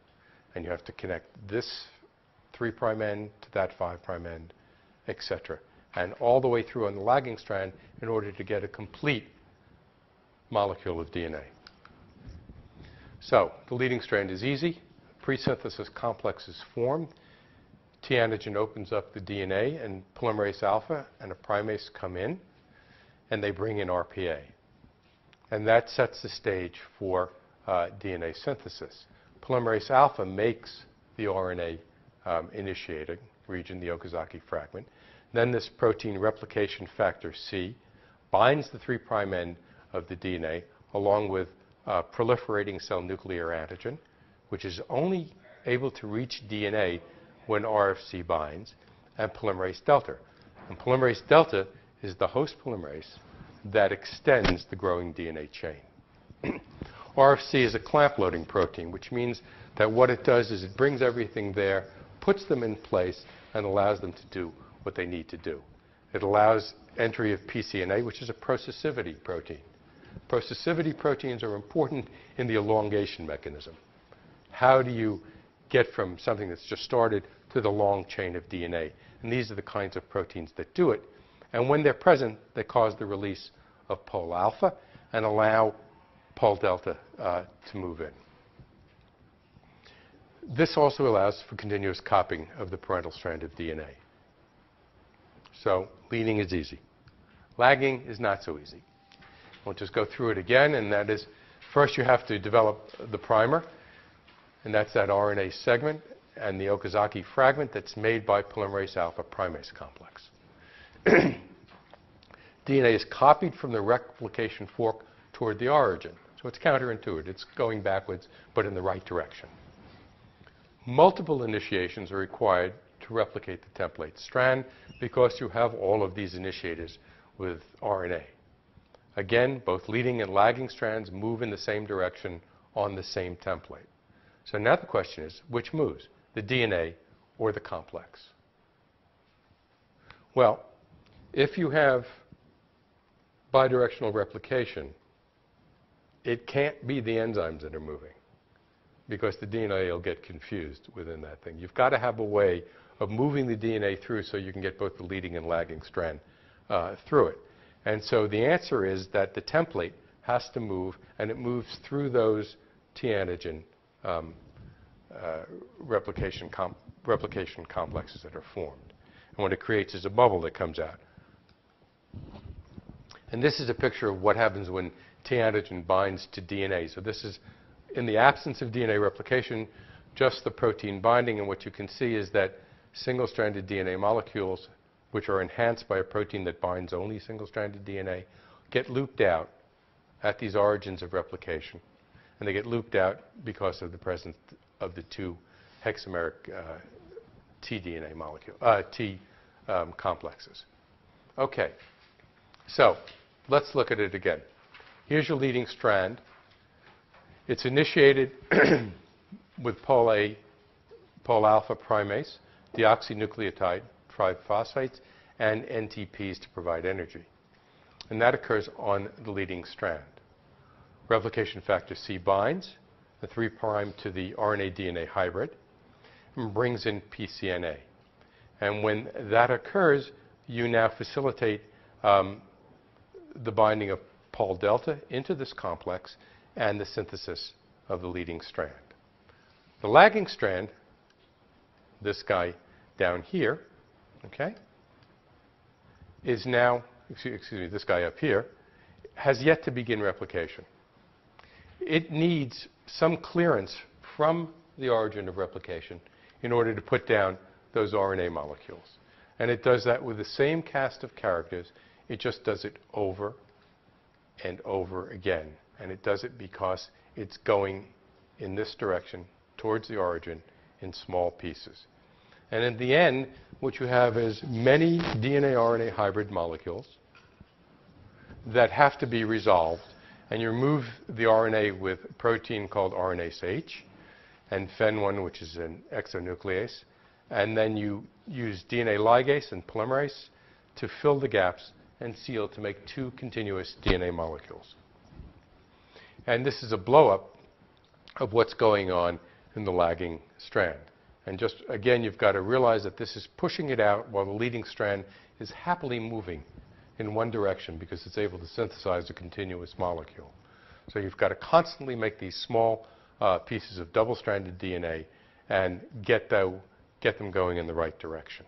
And you have to connect this 3' end to that 5' end, etc. And all the way through on the lagging strand in order to get a complete molecule of DNA. So the leading strand is easy. Pre-synthesis complex is formed. T antigen opens up the DNA, and polymerase alpha and a primase come in, and they bring in RPA. And that sets the stage for DNA synthesis. Polymerase alpha makes the RNA initiating region, the Okazaki fragment. Then this protein replication factor C binds the 3' end of the DNA along with proliferating cell nuclear antigen, which is only able to reach DNA when RFC binds, and polymerase delta. And polymerase delta is the host polymerase that extends the growing DNA chain. RFC is a clamp-loading protein, which means that what it does is it brings everything there, puts them in place, and allows them to do what they need to do. It allows entry of pCNA, which is a processivity protein. Processivity proteins are important in the elongation mechanism. How do you get from something that's just started to the long chain of DNA? And these are the kinds of proteins that do it. And when they're present, they cause the release of pol alpha and allow pol delta to move in. This also allows for continuous copying of the parental strand of DNA. So leading is easy. Lagging is not so easy. We'll just go through it again, and that is, first you have to develop the primer, and that's that RNA segment and the Okazaki fragment that's made by polymerase alpha primase complex. DNA is copied from the replication fork toward the origin. So it's counterintuitive. It's going backwards, but in the right direction. Multiple initiations are required to replicate the template strand because you have all of these initiators with RNA. Again, both leading and lagging strands move in the same direction on the same template. So now the question is, which moves, the DNA or the complex? Well, if you have bidirectional replication, it can't be the enzymes that are moving because the DNA will get confused within that thing. You've got to have a way of moving the DNA through so you can get both the leading and lagging strand through it. And so the answer is that the template has to move, and it moves through those T antigen replication complexes that are formed. And what it creates is a bubble that comes out. And this is a picture of what happens when T antigen binds to DNA. So this is, in the absence of DNA replication, just the protein binding. And what you can see is that single-stranded DNA molecules, which are enhanced by a protein that binds only single-stranded DNA, get looped out at these origins of replication. And they get looped out because of the presence of the two hexameric tDNA molecule, complexes. Okay, so let's look at it again. Here's your leading strand. It's initiated with pol alpha primase, deoxynucleotide triphosphates, and NTPs to provide energy. And that occurs on the leading strand. Replication factor C binds the 3' to the RNA-DNA hybrid and brings in pCNA. And when that occurs, you now facilitate the binding of Pol delta into this complex and the synthesis of the leading strand. The lagging strand, this guy down here, okay, is now, excuse me, this guy up here, has yet to begin replication. It needs some clearance from the origin of replication in order to put down those RNA molecules. And it does that with the same cast of characters. It just does it over and over again. And it does it because it's going in this direction towards the origin in small pieces. And in the end, what you have is many DNA-RNA hybrid molecules that have to be resolved. And you remove the RNA with a protein called RNase H and FEN1, which is an exonuclease. And then you use DNA ligase and polymerase to fill the gaps and seal to make two continuous DNA molecules. And this is a blow-up of what's going on in the lagging strand. And just, again, you've got to realize that this is pushing it out while the leading strand is happily moving in one direction because it's able to synthesize a continuous molecule. So you've got to constantly make these small pieces of double-stranded DNA and get them going in the right direction.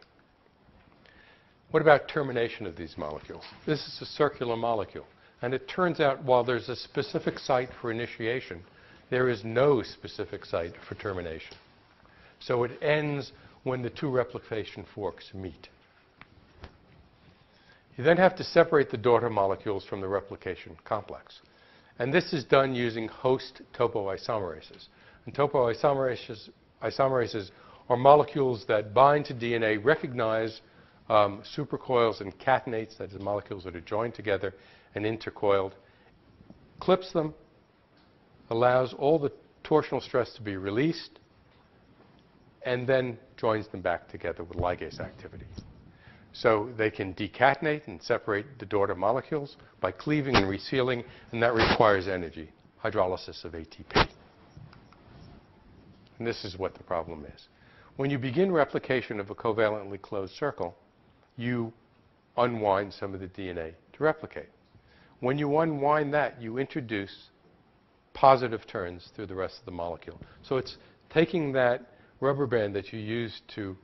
What about termination of these molecules? This is a circular molecule. And it turns out while there's a specific site for initiation, there is no specific site for termination. So it ends when the two replication forks meet. You then have to separate the daughter molecules from the replication complex. And this is done using host topoisomerases. And topoisomerases are molecules that bind to DNA, recognize supercoils and catenates, that is, molecules that are joined together and intercoiled, clips them, allows all the torsional stress to be released, and then joins them back together with ligase activity. So they can decatenate and separate the daughter molecules by cleaving and resealing, and that requires energy, hydrolysis of ATP. And this is what the problem is. When you begin replication of a covalently closed circle, you unwind some of the DNA to replicate. When you unwind that, you introduce positive turns through the rest of the molecule. So it's taking that rubber band that you use to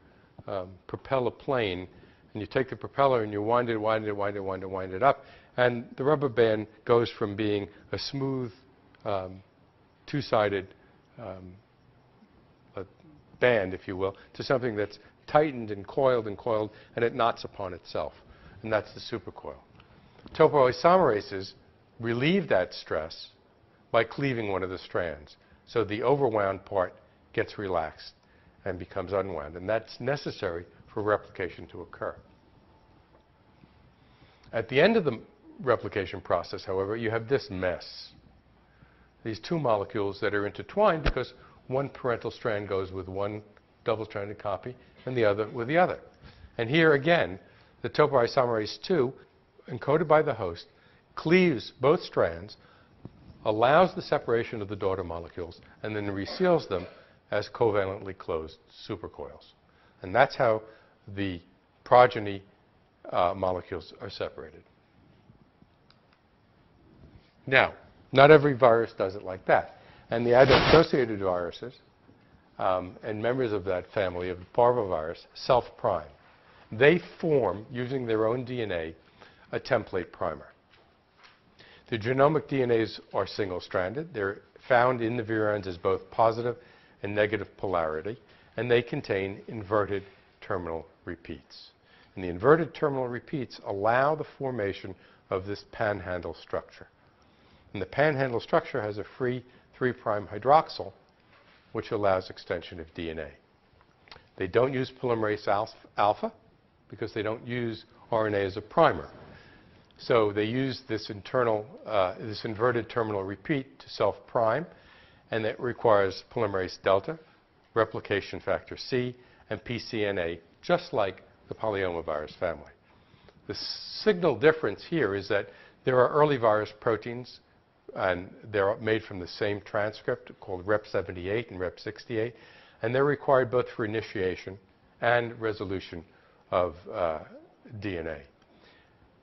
propel a plane, and you take the propeller and you wind it up, and the rubber band goes from being a smooth, two-sided band, if you will, to something that's tightened and coiled, and it knots upon itself. And that's the supercoil. Topoisomerases relieve that stress by cleaving one of the strands. So the overwound part gets relaxed and becomes unwound. And that's necessary for replication to occur. At the end of the replication process, however, you have this mess. These two molecules that are intertwined because one parental strand goes with one double-stranded copy and the other with the other. And here again, the topoisomerase 2, encoded by the host, cleaves both strands, allows the separation of the daughter molecules, and then reseals them as covalently closed supercoils. And that's how the progeny molecules are separated. Now, not every virus does it like that. And the adeno-associated viruses and members of that family of parvovirus self-prime. They form, using their own DNA, a template primer. The genomic DNAs are single-stranded. They're found in the virions as both positive and negative polarity, and they contain inverted terminal repeats. And the inverted terminal repeats allow the formation of this panhandle structure. And the panhandle structure has a free 3' hydroxyl, which allows extension of DNA. They don't use polymerase alpha because they don't use RNA as a primer. So they use this this inverted terminal repeat to self-prime, and that requires polymerase delta, replication factor C, and pCNA, just like the polyomavirus family. The signal difference here is that there are early virus proteins, and they're made from the same transcript called Rep78 and Rep68, and they're required both for initiation and resolution of DNA.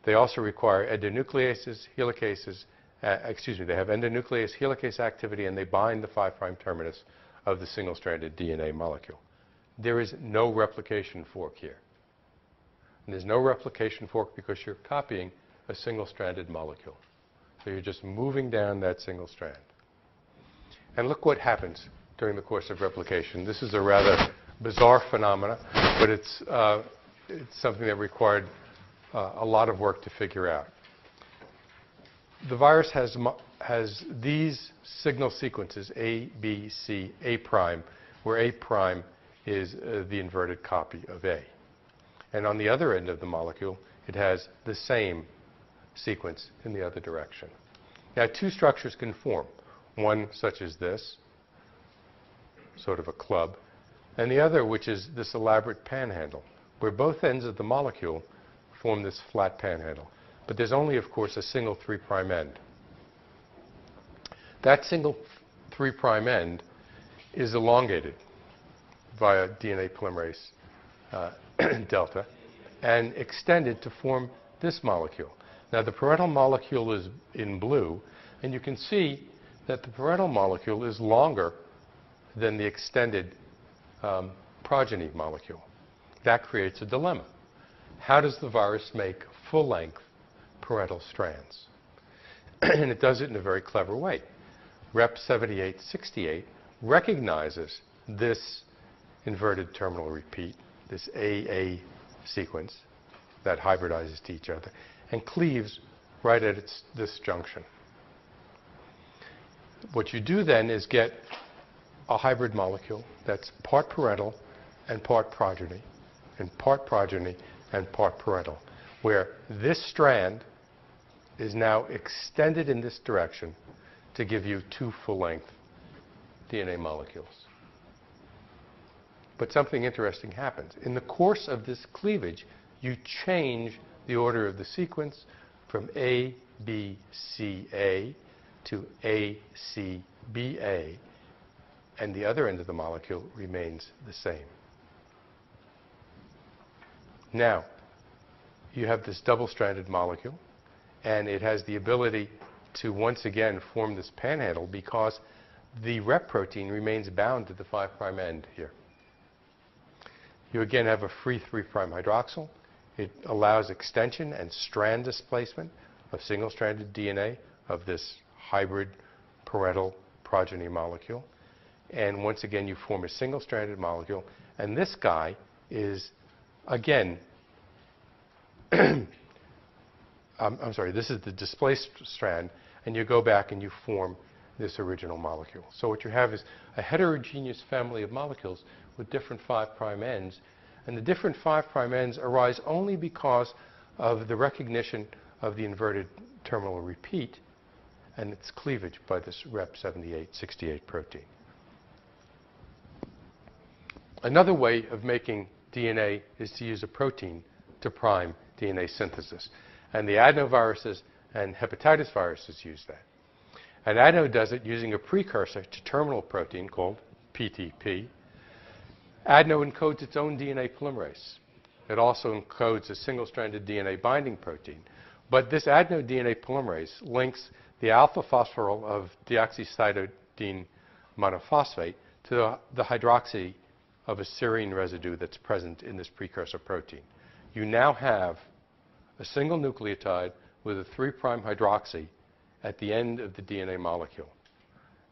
They also require endonucleases, helicases, they have endonuclease helicase activity, and they bind the 5' terminus of the single-stranded DNA molecule. There is no replication fork here. And there's no replication fork because you're copying a single-stranded molecule. So you're just moving down that single strand. And look what happens during the course of replication. This is a rather bizarre phenomena, but it's something that required a lot of work to figure out. The virus has these signal sequences, A, B, C, A prime, where A prime is the inverted copy of A. And on the other end of the molecule, it has the same sequence in the other direction. Now, two structures can form, one such as this, sort of a club, and the other, which is this elaborate panhandle, where both ends of the molecule form this flat panhandle. But there's only, of course, a single 3' end. That single 3' end is elongated via DNA polymerase delta and extended to form this molecule. Now, the parental molecule is in blue, and you can see that the parental molecule is longer than the extended progeny molecule. That creates a dilemma. How does the virus make full-length parental strands? And it does it in a very clever way. Rep7868 recognizes this inverted terminal repeat, this AA sequence that hybridizes to each other, and cleaves right at this junction. What you do then is get a hybrid molecule that's part parental and part progeny, and part progeny and part parental, where this strand is now extended in this direction to give you two full-length DNA molecules. But something interesting happens. In the course of this cleavage, you change the order of the sequence from A, B, C, A to A, C, B, A, and the other end of the molecule remains the same. Now, you have this double-stranded molecule, and it has the ability to once again form this panhandle because the rep protein remains bound to the 5' end here. You again have a free 3' hydroxyl. It allows extension and strand displacement of single-stranded DNA of this hybrid parental progeny molecule. And once again, you form a single-stranded molecule. And this guy is, again, I'm sorry, this is the displaced strand, and you go back and you form this original molecule. So what you have is a heterogeneous family of molecules with different 5' ends, and the different 5' ends arise only because of the recognition of the inverted terminal repeat and its cleavage by this Rep7868 protein. Another way of making DNA is to use a protein to prime DNA synthesis. And the adenoviruses and hepatitis viruses use that. And adeno does it using a precursor to terminal protein called PTP. Adeno encodes its own DNA polymerase. It also encodes a single-stranded DNA binding protein. But this adeno DNA polymerase links the alpha phosphoryl of deoxycytidine monophosphate to the hydroxy of a serine residue that's present in this precursor protein. You now have a single nucleotide with a 3' hydroxy at the end of the DNA molecule.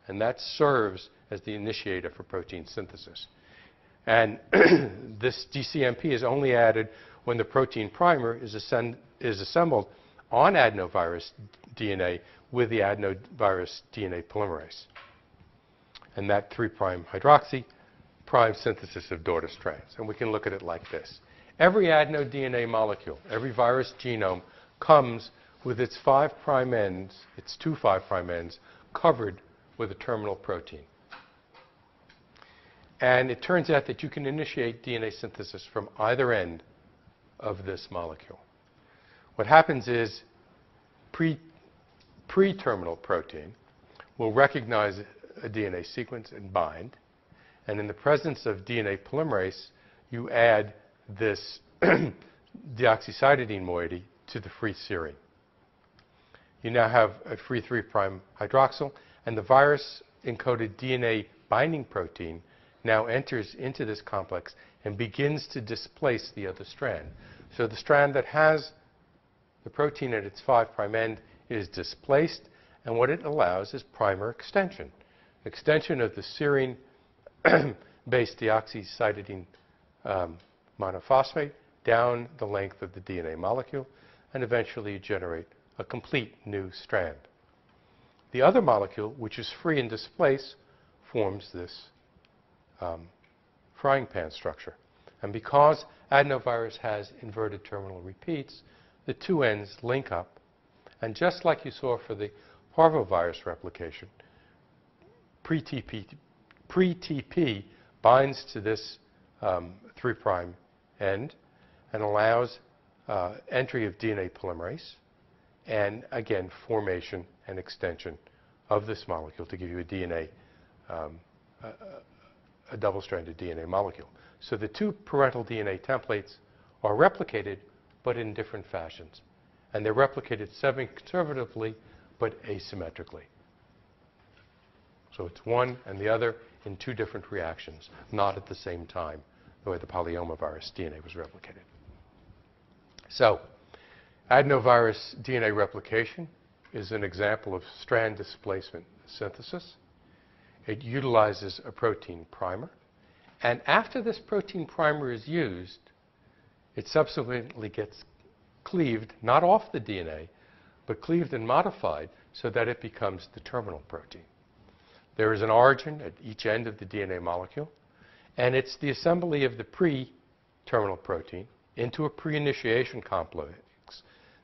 And that serves as the initiator for protein synthesis. And this DCMP is only added when the protein primer is assembled on adenovirus DNA with the adenovirus DNA polymerase. And that 3' hydroxy primes synthesis of daughter strands. And we can look at it like this. Every adeno DNA molecule, every virus genome, comes with its 5' ends, its two 5' ends, covered with a terminal protein. And it turns out that you can initiate DNA synthesis from either end of this molecule. What happens is pre-terminal protein will recognize a DNA sequence and bind. And in the presence of DNA polymerase, you add this deoxycytidine moiety to the free serine. You now have a free 3' hydroxyl, and the virus-encoded DNA binding protein now enters into this complex and begins to displace the other strand. So the strand that has the protein at its 5' end is displaced, and what it allows is primer extension. Extension of the serine-based deoxycytidine monophosphate down the length of the DNA molecule, and eventually you generate a complete new strand. The other molecule, which is free and displaced, forms this frying pan structure. And because adenovirus has inverted terminal repeats, the two ends link up. And just like you saw for the parvovirus replication, pre-TP binds to this 3' end and allows entry of DNA polymerase and, again, formation and extension of this molecule to give you a DNA, a double-stranded DNA molecule. So the two parental DNA templates are replicated, but in different fashions. And they're replicated semi-conservatively, but asymmetrically. So it's one and the other in two different reactions, not at the same time, the way the polyomavirus DNA was replicated. So adenovirus DNA replication is an example of strand displacement synthesis. It utilizes a protein primer. And after this protein primer is used, it subsequently gets cleaved, not off the DNA, but cleaved and modified so that it becomes the terminal protein. There is an origin at each end of the DNA molecule, and it's the assembly of the pre-terminal protein into a pre-initiation complex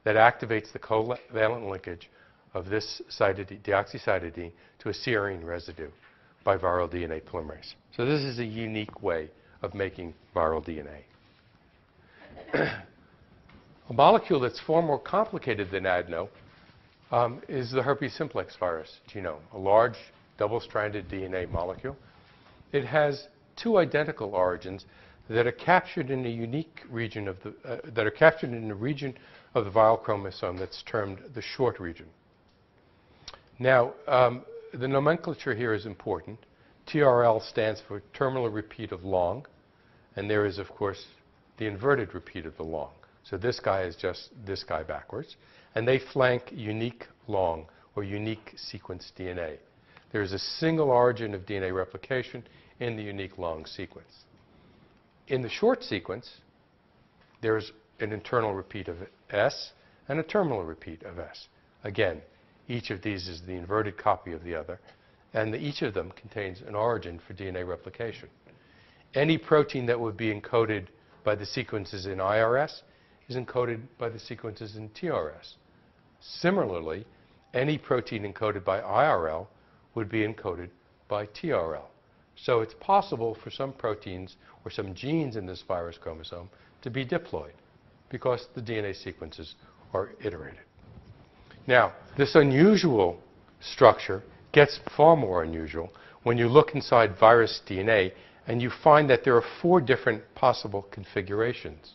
that activates the covalent linkage of this deoxycytidine to a serine residue by viral DNA polymerase. So this is a unique way of making viral DNA. A molecule that's far more complicated than adeno is the herpes simplex virus genome, a large double-stranded DNA molecule. It has two identical origins that are captured in a unique region of the region of the viral chromosome that's termed the short region. Now, the nomenclature here is important. TRL stands for terminal repeat of long, and there is, of course, the inverted repeat of the long. So this guy is just this guy backwards, and they flank unique long or unique sequence DNA. There is a single origin of DNA replication in the unique long sequence. In the short sequence, there's an internal repeat of S and a terminal repeat of S. Again, each of these is the inverted copy of the other, and each of them contains an origin for DNA replication. Any protein that would be encoded by the sequences in IRS is encoded by the sequences in TRS. Similarly, any protein encoded by IRL would be encoded by TRL. So it's possible for some proteins or some genes in this virus chromosome to be diploid because the DNA sequences are iterated. Now, this unusual structure gets far more unusual when you look inside virus DNA and you find that there are 4 different possible configurations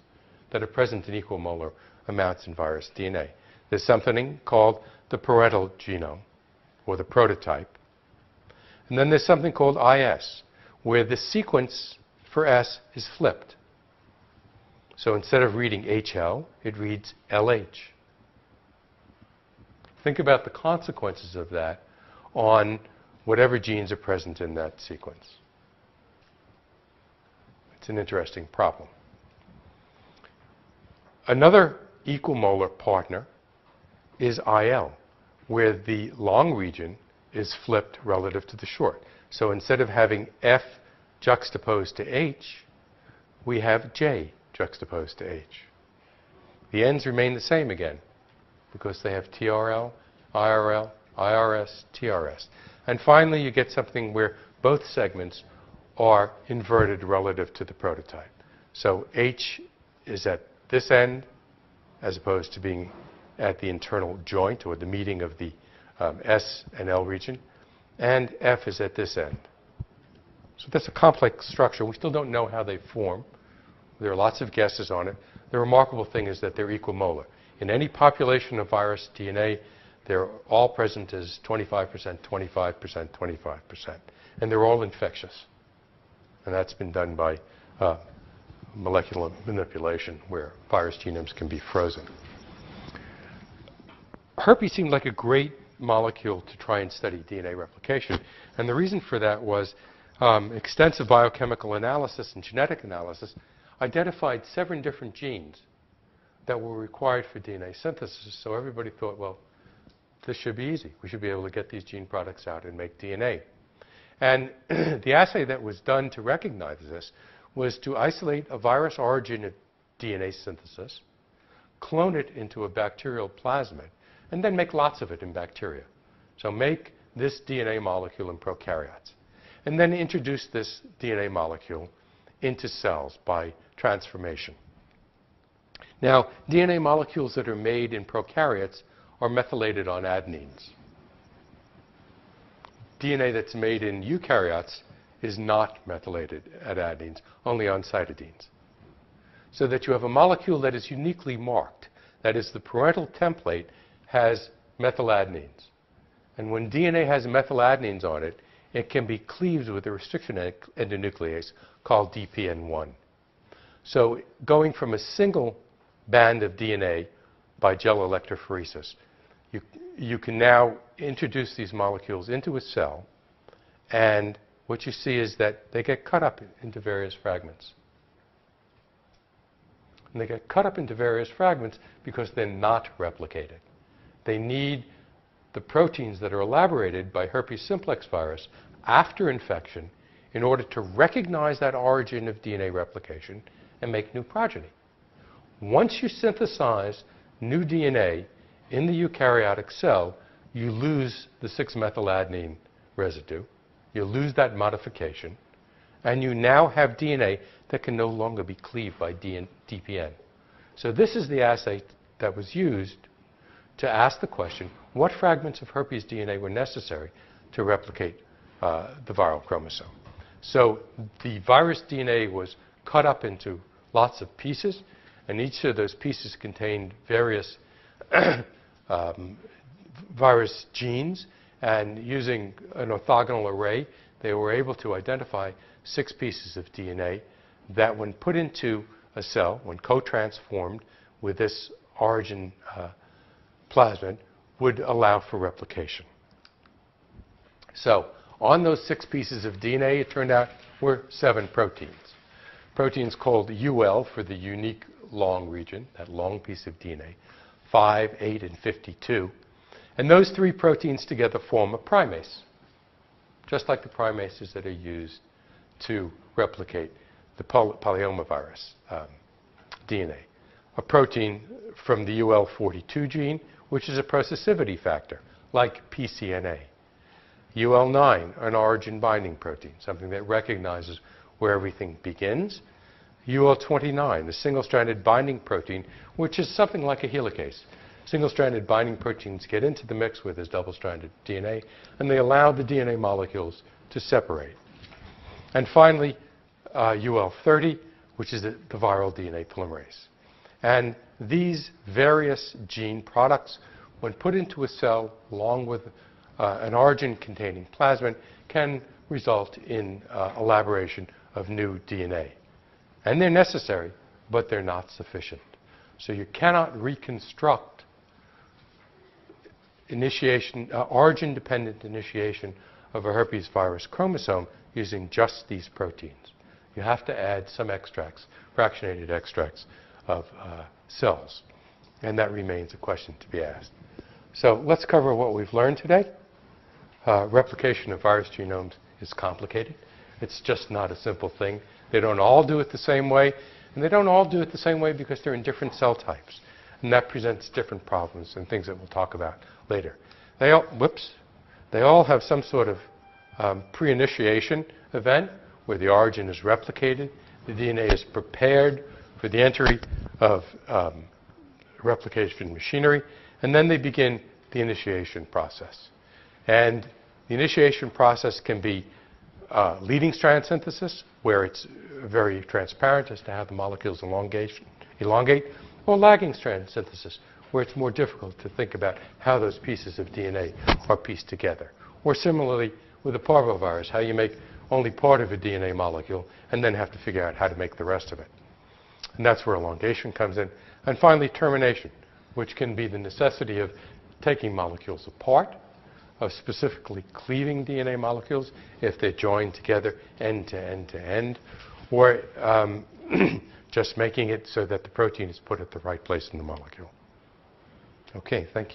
that are present in equal molar amounts in virus DNA. There's something called the parental genome, or the prototype. And then there's something called IS, where the sequence for S is flipped. So instead of reading HL, it reads LH. Think about the consequences of that on whatever genes are present in that sequence. It's an interesting problem. Another equimolar partner is IL, where the long region is flipped relative to the short. So instead of having F juxtaposed to H, we have J juxtaposed to H. The ends remain the same again because they have TRL, IRL, IRS, TRS. And finally, you get something where both segments are inverted relative to the prototype. So H is at this end as opposed to being at the internal joint or the meeting of the S and L region, and F is at this end. So that's a complex structure. We still don't know how they form. There are lots of guesses on it. The remarkable thing is that they're equimolar. In any population of virus DNA, they're all present as 25%, 25%, 25%. And they're all infectious. And that's been done by molecular manipulation, where virus genomes can be frozen. Herpes seemed like a great molecule to try and study DNA replication. And the reason for that was extensive biochemical analysis and genetic analysis identified 7 different genes that were required for DNA synthesis. So everybody thought, well, this should be easy. We should be able to get these gene products out and make DNA. And the assay that was done to recognize this was to isolate a virus origin of DNA synthesis, clone it into a bacterial plasmid, and then make lots of it in bacteria. So make this DNA molecule in prokaryotes, and then introduce this DNA molecule into cells by transformation. Now, DNA molecules that are made in prokaryotes are methylated on adenines. DNA that's made in eukaryotes is not methylated at adenines, only on cytidines. So that you have a molecule that is uniquely marked. That is, the parental template has methyladenines. And when DNA has methyladenines on it, it can be cleaved with a restriction endonuclease called DPN1. So going from a single band of DNA by gel electrophoresis, you can now introduce these molecules into a cell, and what you see is that they get cut up into various fragments. And they get cut up into various fragments because they're not replicated. They need the proteins that are elaborated by herpes simplex virus after infection in order to recognize that origin of DNA replication and make new progeny. Once you synthesize new DNA in the eukaryotic cell, you lose the 6-methyladenine residue. You lose that modification. And you now have DNA that can no longer be cleaved by DPN. So this is the assay that was used to ask the question, what fragments of herpes DNA were necessary to replicate the viral chromosome? So the virus DNA was cut up into lots of pieces, and each of those pieces contained various virus genes, and using an orthogonal array, they were able to identify 6 pieces of DNA that, when put into a cell, when co-transformed with this origin plasmid, would allow for replication. So on those 6 pieces of DNA, it turned out were 7 proteins. Proteins called UL for the unique long region, that long piece of DNA, 5, 8, and 52. And those 3 proteins together form a primase, just like the primases that are used to replicate the polyomavirus DNA. A protein from the UL42 gene, which is a processivity factor, like pCNA. UL9, an origin binding protein, something that recognizes where everything begins. UL29, the single-stranded binding protein, which is something like a helicase. Single-stranded binding proteins get into the mix with this double-stranded DNA, and they allow the DNA molecules to separate. And finally, UL30, which is the viral DNA polymerase. And these various gene products, when put into a cell along with an origin-containing plasmid, can result in elaboration of new DNA. And they're necessary, but they're not sufficient. So you cannot reconstruct origin-dependent initiation of a herpes virus chromosome using just these proteins. You have to add some extracts, fractionated extracts of cells. And that remains a question to be asked. So let's cover what we've learned today. Replication of virus genomes is complicated. It's just not a simple thing. They don't all do it the same way. And they don't all do it the same way because they're in different cell types. And that presents different problems and things that we'll talk about later. They all have some sort of pre-initiation event where the origin is replicated, the DNA is prepared for the entry of replication machinery, and then they begin the initiation process. And the initiation process can be leading strand synthesis, where it's very transparent as to how the molecules elongate, or lagging strand synthesis, where it's more difficult to think about how those pieces of DNA are pieced together. Or similarly, with a parvovirus, how you make only part of a DNA molecule and then have to figure out how to make the rest of it. And that's where elongation comes in. And finally, termination, which can be the necessity of taking molecules apart, of specifically cleaving DNA molecules if they're joined together end to end to end, or just making it so that the protein is put at the right place in the molecule. Okay, thank you.